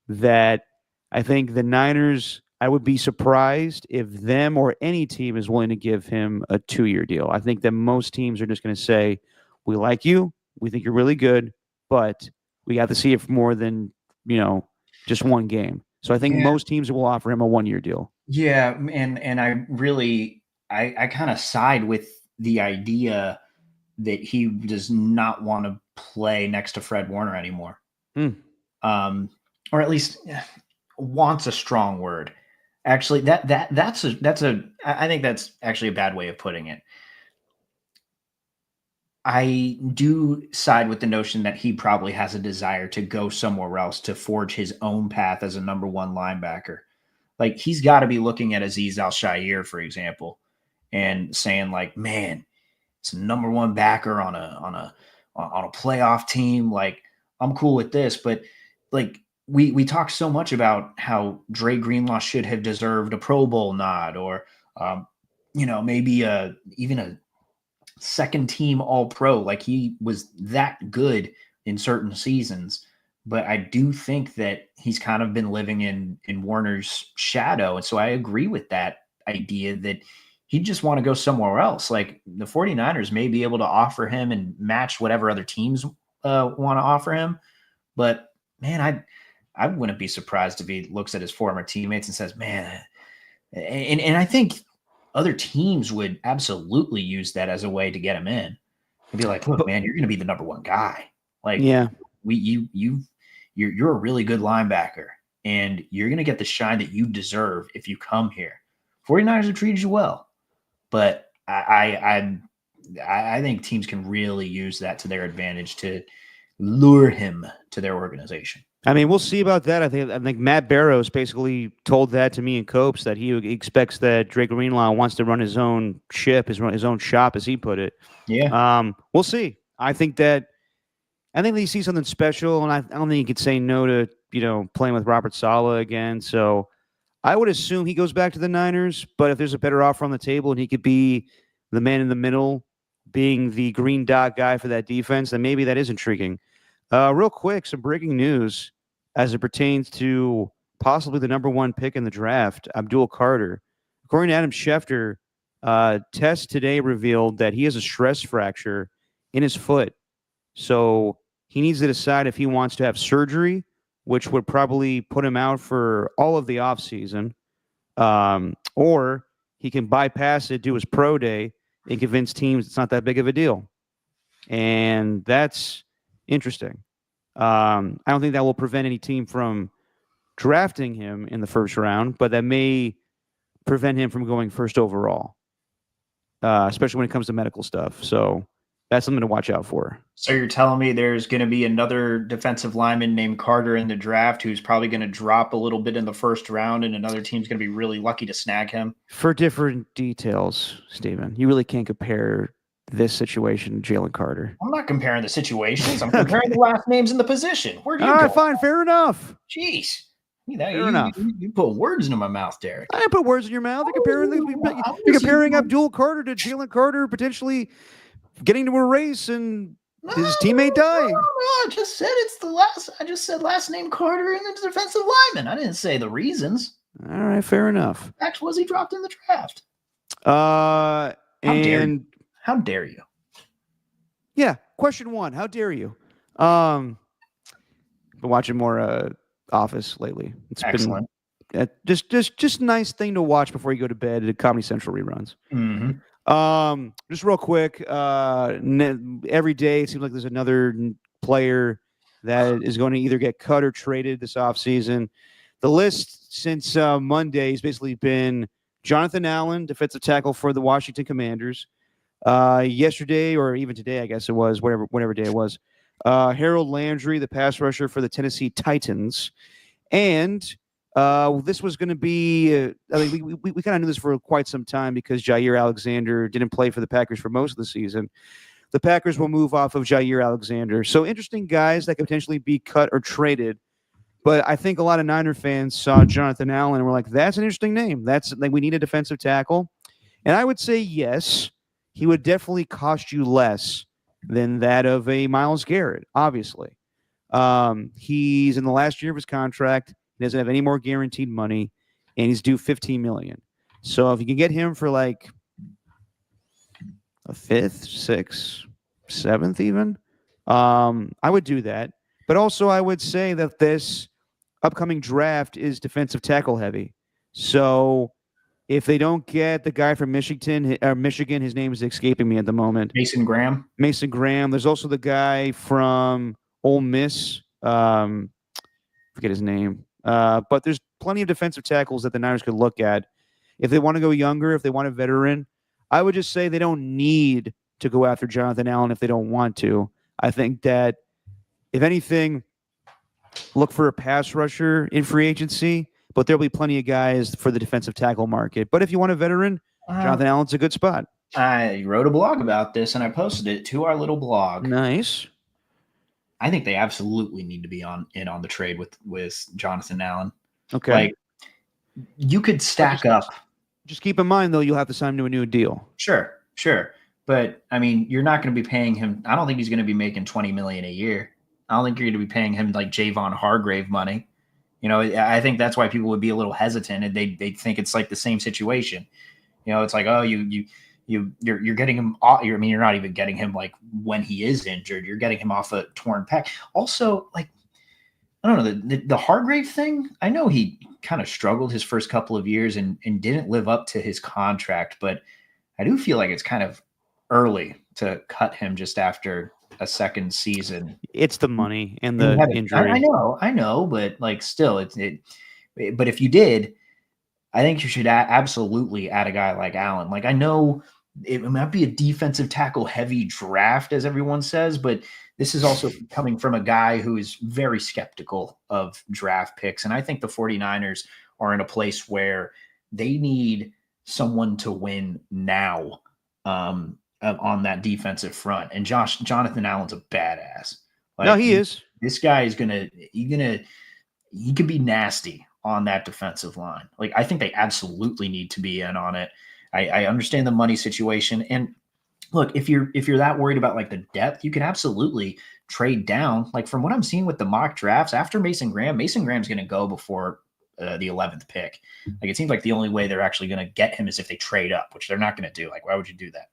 that I think the Niners, I would be surprised if them or any team is willing to give him a 2-year deal. I think that most teams are just going to say, we like you, we think you're really good, but we have to see it for more than, just 1 game. So I think most teams will offer him a 1-year deal. Yeah, and I really I kind of side with the idea that he does not want to play next to Fred Warner anymore. Or at least wants a strong word. Actually, that's I think that's actually a bad way of putting it. I do side with the notion that he probably has a desire to go somewhere else to forge his own path as a number 1 linebacker. Like, he's got to be looking at Azeez Al-Shaair, for example, and saying like, man, it's a number 1 backer on a playoff team. Like, I'm cool with this, but like we talk so much about how Dre Greenlaw should have deserved a Pro Bowl nod, or maybe even a second team All-Pro. Like, he was that good in certain seasons. But I do think that he's kind of been living in Warner's shadow. And so I agree with that idea that he'd just want to go somewhere else. Like, the 49ers may be able to offer him and match whatever other teams want to offer him. But man, I wouldn't be surprised if he looks at his former teammates and says, man, and I think other teams would absolutely use that as a way to get him in. They'd be like, look, man, you're going to be the number 1 guy. Like, yeah, you're a really good linebacker, and you're going to get the shine that you deserve if you come here. 49ers have treated you well, but I think teams can really use that to their advantage to lure him to their organization. I mean, we'll see about that. I think Matt Barrows basically told that to me and Copes, that he expects that Drake Greenlaw wants to run his own ship, his own shop, as he put it. Yeah. We'll see. I think he sees something special, and I don't think he could say no to, playing with Robert Saleh again. So I would assume he goes back to the Niners, but if there's a better offer on the table and he could be the man in the middle, being the green dot guy for that defense, then maybe that is intriguing. Real quick, some breaking news as it pertains to possibly the number 1 pick in the draft, Abdul Carter. According to Adam Schefter, tests today revealed that he has a stress fracture in his foot. So he needs to decide if he wants to have surgery, which would probably put him out for all of the offseason, or he can bypass it, do his pro day, and convince teams it's not that big of a deal. And that's interesting. I don't think that will prevent any team from drafting him in the first round, but that may prevent him from going first overall, especially when it comes to medical stuff. So that's something to watch out for. So you're telling me there's going to be another defensive lineman named Carter in the draft who's probably going to drop a little bit in the first round, and another team's going to be really lucky to snag him? For different details, Stephen, you really can't compare this situation to Jalen Carter. I'm not comparing the situations. I'm comparing the last names in the position. Where do you go? All right, fine, fair enough. Jeez. Fair enough. You put words into my mouth, Derek. I didn't put words in your mouth. You're comparing I'm you're just comparing using- Abdul Carter to Jalen Carter potentially getting to a race and his teammate dying. No, I just said it's the last. I just said last name Carter and the defensive lineman. I didn't say the reasons. All right, fair enough. The fact was he dropped in the draft. How dare you? How dare you? Yeah, question 1. How dare you? Been watching more Office lately. It's Excellent. been just nice thing to watch before you go to bed at Comedy Central reruns. Mm-hmm. Just real quick, every day it seems like there's another player that is going to either get cut or traded this offseason. The list since Monday has basically been Jonathan Allen, defensive tackle for the Washington Commanders. Yesterday, or even today, I guess it was, whatever day it was, Harold Landry, the pass rusher for the Tennessee Titans. And this was going to be, I mean, we kind of knew this for quite some time because Jair Alexander didn't play for the Packers for most of the season. The Packers will move off of Jair Alexander. So interesting guys that could potentially be cut or traded. But I think a lot of Niner fans saw Jonathan Allen and were like, that's an interesting name. That's like, we need a defensive tackle. And I would say yes, he would definitely cost you less than that of a Myles Garrett, obviously. He's in the last year of his contract. He doesn't have any more guaranteed money, and he's due $15 million. So if you can get him for like a 5th, 6th, 7th even, I would do that. But also I would say that this upcoming draft is defensive tackle heavy. So if they don't get the guy from Michigan, his name is escaping me at the moment. Mason Graham. There's also the guy from Ole Miss. Forget his name. But there's plenty of defensive tackles that the Niners could look at. If they want to go younger, if they want a veteran, I would just say they don't need to go after Jonathan Allen if they don't want to. I think that, if anything, look for a pass rusher in free agency, but there'll be plenty of guys for the defensive tackle market. But if you want a veteran, Jonathan Allen's a good spot. I wrote a blog about this, and I posted it to our little blog. Nice. I think they absolutely need to be on the trade with Jonathan Allen. Okay. Like, you could stack up. Just keep in mind, though, you'll have to sign him to a new deal. Sure. But, I mean, you're not going to be paying him. I don't think he's going to be making $20 million a year. I don't think you're going to be paying him like Javon Hargrave money. You know, I think that's why people would be a little hesitant, and they think it's like the same situation. You know, it's like, oh, you're getting him off. I mean, you're not even getting him like when he is injured. You're getting him off a torn pec. Also, like, I don't know, the Hargrave thing. I know he kind of struggled his first couple of years and didn't live up to his contract, but I do feel like it's kind of early to cut him just after a second season. It's the money and the injury. I know, but like still, but if you did, I think you should absolutely add a guy like Allen. Like, I know it might be a defensive tackle heavy draft, as everyone says, but this is also coming from a guy who is very skeptical of draft picks. And I think the 49ers are in a place where they need someone to win now on that defensive front. And Jonathan Allen's a badass. Like, no, he is. This guy is he could be nasty on that defensive line. Like, I think they absolutely need to be in on it. I understand the money situation. And look, if you're that worried about like the depth, you can absolutely trade down. Like, from what I'm seeing with the mock drafts after Mason Graham's going to go before the 11th pick. Like, it seems like the only way they're actually going to get him is if they trade up, which they're not going to do. Like, why would you do that?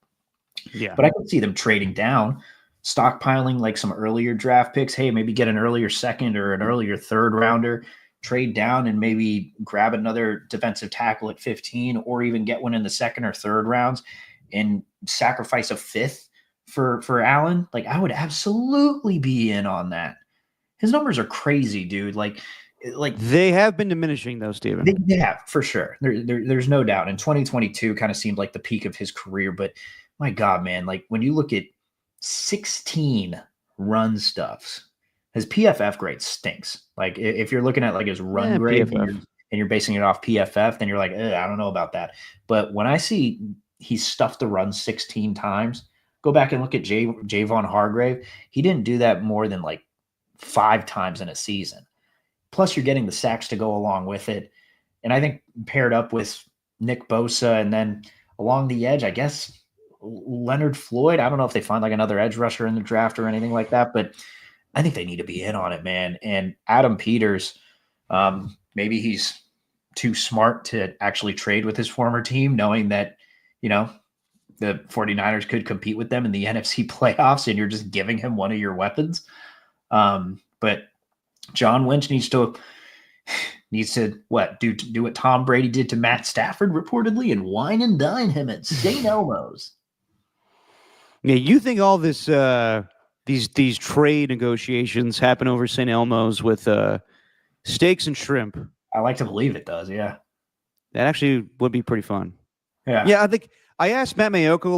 Yeah. But I could see them trading down, stockpiling like some earlier draft picks. Hey, maybe get an earlier second or an earlier third rounder, trade down and maybe grab another defensive tackle at 15, or even get one in the second or third rounds and sacrifice a 5th for Allen. Like, I would absolutely be in on that. His numbers are crazy, dude. Like they have been diminishing though, Steven. They have, for sure. There's no doubt. And 2022 kind of seemed like the peak of his career, but my God, man, like when you look at 16 run stuffs, his PFF grade stinks. Like, if you're looking at like his run grade and you're basing it off PFF, then you're like, I don't know about that. But when I see he stuffed the run 16 times, go back and look at Javon Hargrave. He didn't do that more than like 5 times in a season. Plus, you're getting the sacks to go along with it. And I think paired up with Nick Bosa and then along the edge, I guess Leonard Floyd. I don't know if they find like another edge rusher in the draft or anything like that, but I think they need to be in on it, man. And Adam Peters, maybe he's too smart to actually trade with his former team, knowing that, the 49ers could compete with them in the NFC playoffs and you're just giving him one of your weapons. But John Lynch needs to do what Tom Brady did to Matt Stafford reportedly and wine and dine him at St. Elmo's. Yeah, you think all this these trade negotiations happen over St. Elmo's with steaks and shrimp? I like to believe it does, yeah. That actually would be pretty fun. Yeah. Yeah, I think I asked Matt Mayoko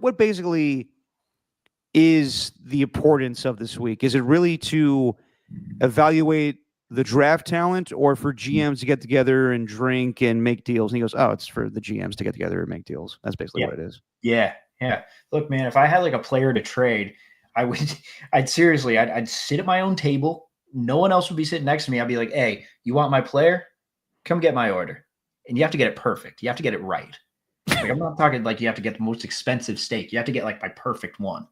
what basically is the importance of this week? Is it really to evaluate the draft talent or for GMs to get together and drink and make deals? And he goes, oh, it's for the GMs to get together and make deals. That's basically what it is. Yeah. Look, man, if I had like a player to trade, I'd sit at my own table. No one else would be sitting next to me. I'd be like, hey, you want my player? Come get my order. And you have to get it perfect. You have to get it right. Like, I'm not talking like you have to get the most expensive steak. You have to get like my perfect one.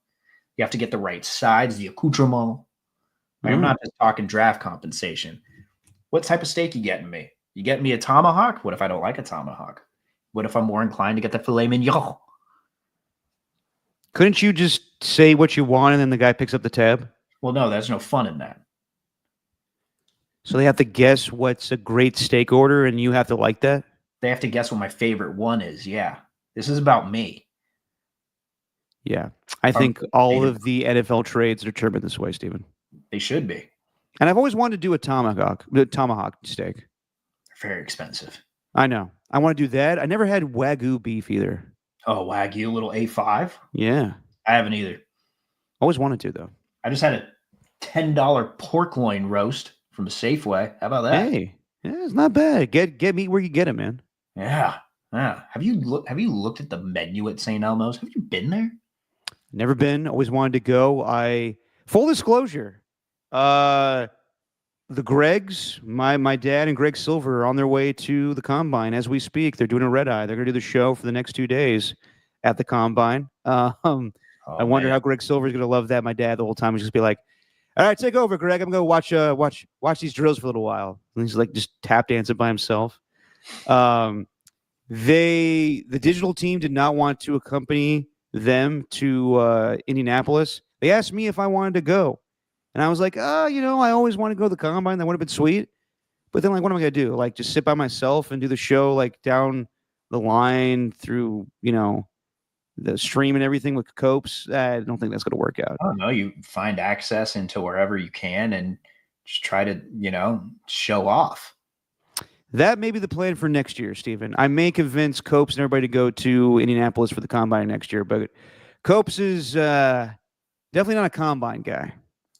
You have to get the right sides, the accoutrement. I'm not just talking draft compensation. What type of steak you getting me? You getting me a tomahawk? What if I don't like a tomahawk? What if I'm more inclined to get the filet mignon? Couldn't you just say what you want and then the guy picks up the tab? Well, no, there's no fun in that. So they have to guess what's a great steak order and you have to like that? They have to guess what my favorite one is. Yeah. This is about me. Yeah. I think all of the NFL trades are determined this way, Stephen. They should be. And I've always wanted to do a tomahawk steak. They're very expensive. I know. I want to do that. I never had Wagyu beef either. Oh, Wagyu, little A5? Yeah. I haven't either. Always wanted to, though. I just had a $10 pork loin roast from a Safeway. How about that? Hey, yeah, it's not bad. Get meat where you get it, man. Yeah. Have you looked at the menu at St. Elmo's? Have you been there? Never been. Always wanted to go. Full disclosure, the Gregs, my dad and Greg Silver are on their way to the Combine as we speak. They're doing a red eye. They're going to do the show for the next 2 days at the Combine. I wonder how Greg Silver is going to love that. My dad the whole time was just be like, all right, take over, Greg. I'm going to watch these drills for a little while. And he's like just tap dancing by himself. The digital team did not want to accompany them to Indianapolis. They asked me if I wanted to go. And I was like, I always want to go to the Combine. That would have been sweet. But then, like, what am I going to do? Like, just sit by myself and do the show, like, down the line through, the stream and everything with Copes? I don't think that's going to work out. I don't know. You find access into wherever you can and just try to, show off. That may be the plan for next year, Stephen. I may convince Copes and everybody to go to Indianapolis for the Combine next year, but Copes is definitely not a Combine guy.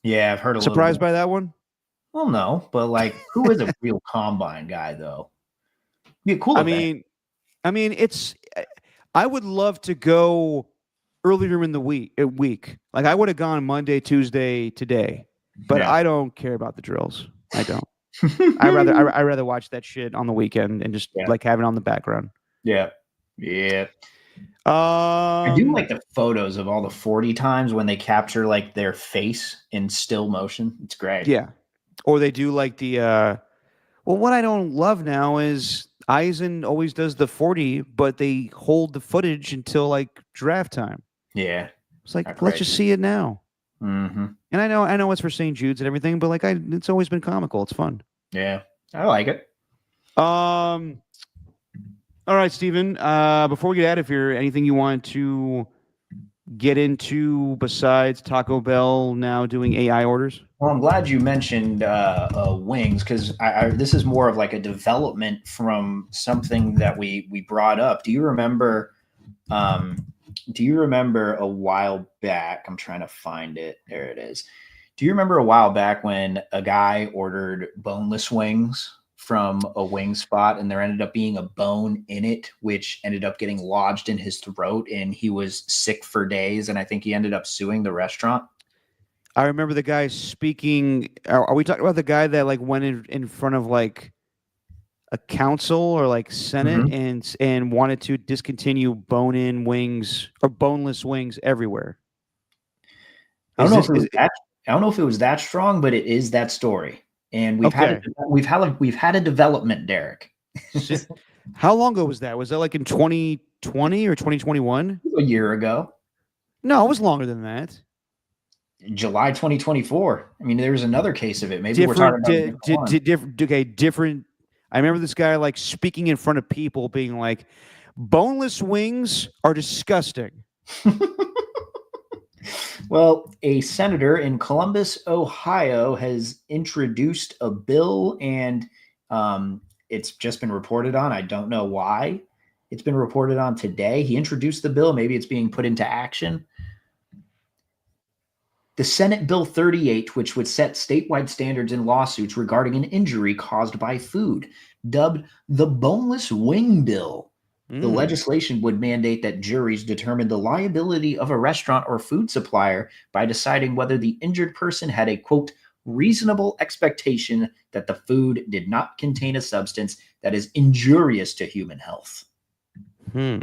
Yeah, I've heard a Surprised by that one? Well, no, but like, who is a real Combine guy, though? Be a cool event. I mean, I would love to go earlier in the week. Like, I would have gone Monday, Tuesday, today, but I don't care about the drills. I don't. I rather watch that shit on the weekend and just like have it on the background. Yeah. I do like the photos of all the 40 times when they capture like their face in still motion. It's great. Yeah. Or they do like the what I don't love now is Eisen always does the 40, but they hold the footage until like draft time. Yeah. It's like, let's just see it now. Mm-hmm. And I know it's for St. Jude's and everything, but like it's always been comical. It's fun. Yeah. I like it. All right, Stephen, before we get out of here, anything you want to get into besides Taco Bell now doing AI orders? Well, I'm glad you mentioned wings because this is more of like a development from something that we brought up. Do you remember a while back? I'm trying to find it. There it is. Do you remember a while back when a guy ordered boneless wings from a wing spot and there ended up being a bone in it, which ended up getting lodged in his throat and he was sick for days. And I think he ended up suing the restaurant. I remember the guy speaking. Are we talking about the guy that like went in front of like a council or like Senate Mhm. and wanted to discontinue bone-in wings or boneless wings everywhere? I don't Is know this if it is was that. I don't know if it was that strong, but it is that story. And okay? we've had a development, Derek. Si- How long ago was that? Was that like in 2020 or 2021? A year ago, No, it was longer than that. July 2024. I mean, there was another case of it. Maybe we're talking Different, about a different one. different. Okay, different. I remember this guy like speaking in front of people, being like, "Boneless wings are disgusting." Well, a senator in Columbus, Ohio, has introduced a bill, and it's just been reported on. I don't know why. It's been reported on today. He introduced the bill. Maybe it's being put into action. The Senate Bill 38, which would set statewide standards in lawsuits regarding an injury caused by food, dubbed the Boneless Wing Bill. The Mm. legislation would mandate that juries determine the liability of a restaurant or food supplier by deciding whether the injured person had a quote reasonable expectation that the food did not contain a substance that is injurious to human health. Hmm.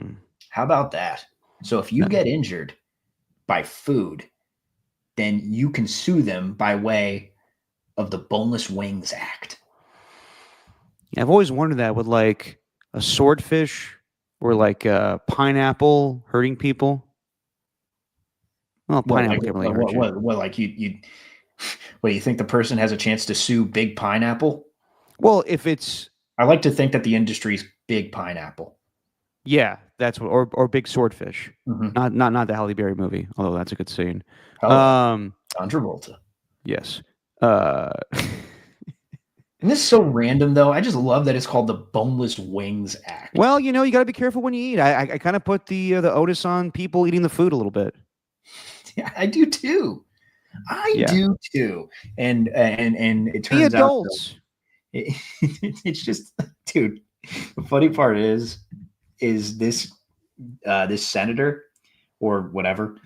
How about that? So if you get injured by food, then you can sue them by way of the Boneless Wings Act. I've always wondered that with like a swordfish or like a pineapple hurting people. Well, What, pineapple like can't really hurt you. what like you what, you think the person has a chance to sue Big Pineapple? Well, if it's I like to think that the industry's Big Pineapple. yeah, that's what or big swordfish. Mhm. Not the Halle Berry movie, although that's a good scene. Oh, Um, John Travolta. yes. And this is so random, though. I just love that it's called the Boneless Wings Act. Well, you know, you got to be careful when you eat. I kind of put the onus on people eating the food a little bit. Yeah, I do too. I do too. And it Be turns out adults. it's just, dude. The funny part is this this senator or whatever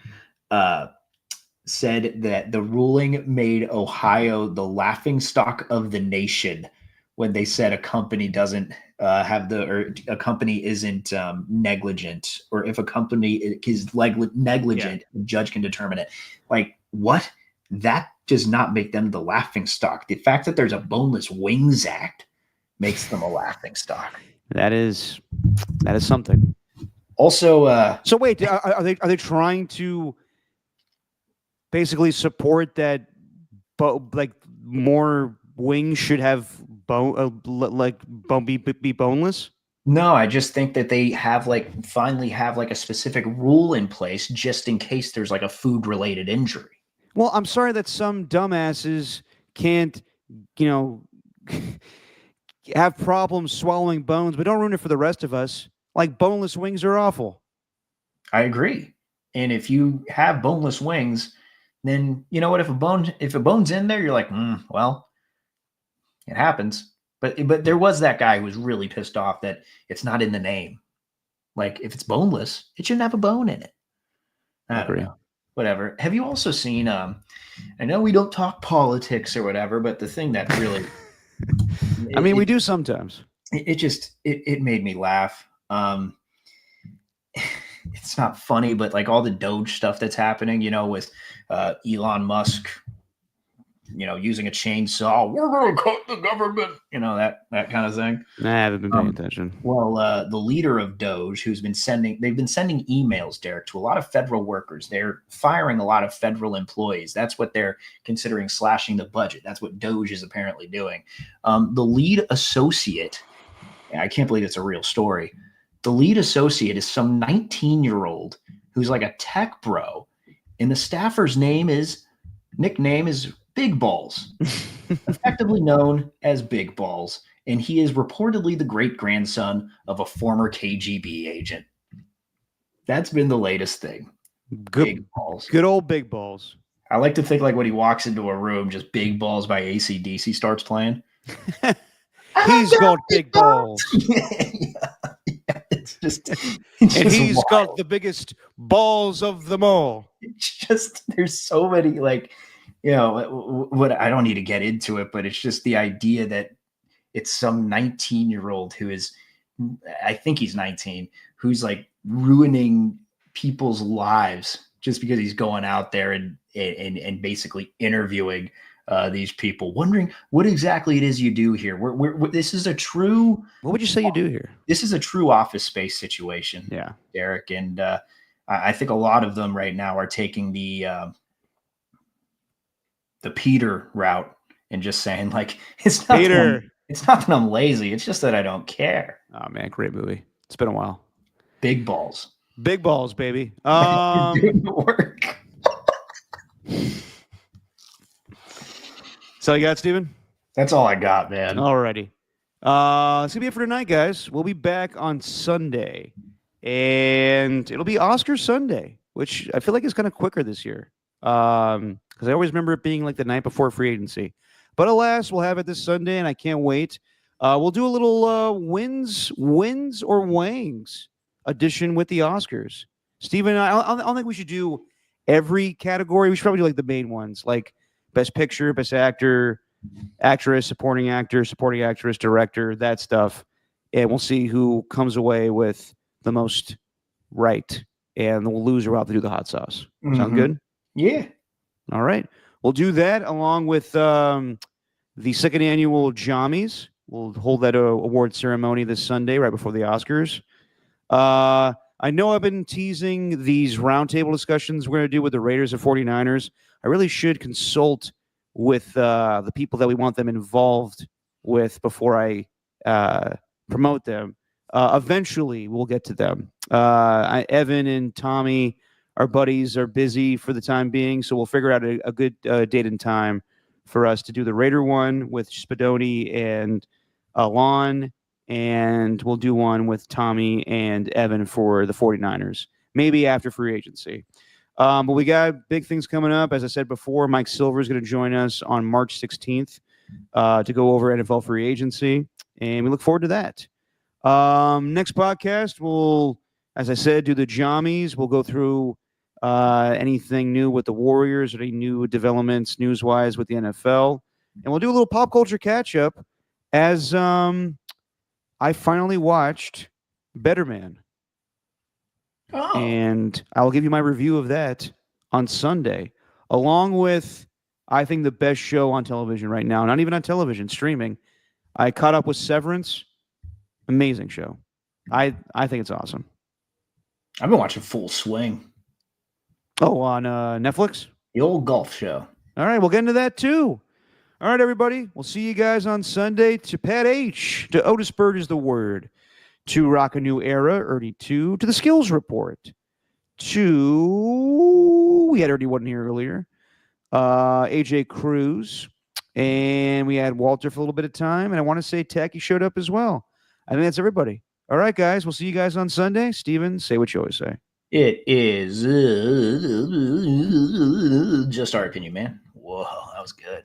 said that the ruling made Ohio the laughing stock of the nation when they said a company doesn't have the or a company isn't negligent, or if a company is negligent, the judge can determine it. Like, what? That does not make them the laughing stock. The fact that there's a Boneless Wings Act makes them a laughing stock. That is something. Also, so wait, are they trying to basically support that? Like more wings should have be boneless? no, I just think that they have finally have a specific rule in place just in case there's like a food related injury. Well, I'm sorry that some dumbasses can't, you know, have problems swallowing bones, but don't ruin it for the rest of us. Like boneless wings are awful. I agree. And if you have boneless wings, then you know what? If a bone's in there, you're like, well, it happens. But there was that guy who was really pissed off that it's not in the name. Like, if it's boneless, it shouldn't have a bone in it. I don't know. Whatever. Have you also seen? I know we don't talk politics or whatever, but the thing that really, I mean, we do sometimes. It made me laugh. It's not funny, but like all the Doge stuff that's happening, you know, with Elon Musk, you know, using a chainsaw, we're going to cut the government, you know, that kind of thing. I haven't been paying attention. Well, the leader of Doge, they've been sending emails, Derek, to a lot of federal workers. They're firing a lot of federal employees. That's what they're considering slashing the budget. That's what Doge is apparently doing. The lead associate, I can't believe it's a real story. The lead associate is some 19-year-old who's like a tech bro, and the staffer's nickname is Big Balls, effectively known as Big Balls, and he is reportedly the great-grandson of a former KGB agent. That's been the latest thing. Big Balls. Good old Big Balls. I like to think like when he walks into a room, just Big Balls by AC/DC starts playing. He's got big balls. It's just and he's wild. Got the biggest balls of them all. It's just, there's so many, like, you know, what I don't need to get into it, but it's just the idea that it's some 19-year-old who is, I think he's 19, who's like ruining people's lives just because he's going out there and basically interviewing these people, wondering what exactly it is you do here. This is a true. What would you say you do here? This is a true Office Space situation, Yeah, Derek, and I think a lot of them right now are taking the Peter route and just saying like, it's not Peter. it's not that I'm lazy. It's just that I don't care. Oh man, great movie. It's been a while. Big balls. Big balls, baby. Doing the work. So you got, Steven? That's all I got, man. Alrighty. It's gonna be it for tonight, guys. We'll be back on Sunday, and it'll be Oscar Sunday, which I feel like is kind of quicker this year. Because I always remember it being like the night before free agency. But alas, we'll have it this Sunday, and I can't wait. We'll do a little wins or wangs edition with the Oscars. Steven, I don't think we should do every category. We should probably do like the main ones, like Best Picture, Best Actor, Actress, Supporting Actor, Supporting Actress, Director, that stuff. And we'll see who comes away with the most right. And we'll lose or out to do the hot sauce. Sound good? Yeah. All right. We'll do that along with the second annual JYOMs. We'll hold that award ceremony this Sunday right before the Oscars. I know I've been teasing these roundtable discussions we're going to do with the Raiders and 49ers. I really should consult with the people that we want them involved with before I promote them. Eventually, we'll get to them. Evan and Tommy, our buddies, are busy for the time being, so we'll figure out a good date and time for us to do the Raider one with Spadoni and Alon, and we'll do one with Tommy and Evan for the 49ers, maybe after free agency. But we got big things coming up. As I said before, Mike Silver is going to join us on March 16th to go over NFL free agency, and we look forward to that. Next podcast, we'll, as I said, do the jammies. We'll go through anything new with the Warriors or any new developments news-wise with the NFL. And we'll do a little pop culture catch-up as I finally watched Better Man. Oh. And I'll give you my review of that on Sunday, along with, I think, the best show on television right now. Not even on television, streaming. I caught up with Severance. Amazing show. I think it's awesome. I've been watching Full Swing. Oh, on Netflix? The old golf show. All right, we'll get into that too. All right, everybody. We'll see you guys on Sunday. To Pat H, to Otis Bird is the word. To Rock a New Era, Ernie 2, to the Skills Report. To, we had already one here earlier, AJ Cruz. And we had Walter for a little bit of time. And I want to say Tacky showed up as well. I think that's everybody. All right, guys. We'll see you guys on Sunday. Steven, say what you always say. It is just our opinion, man. Whoa, that was good.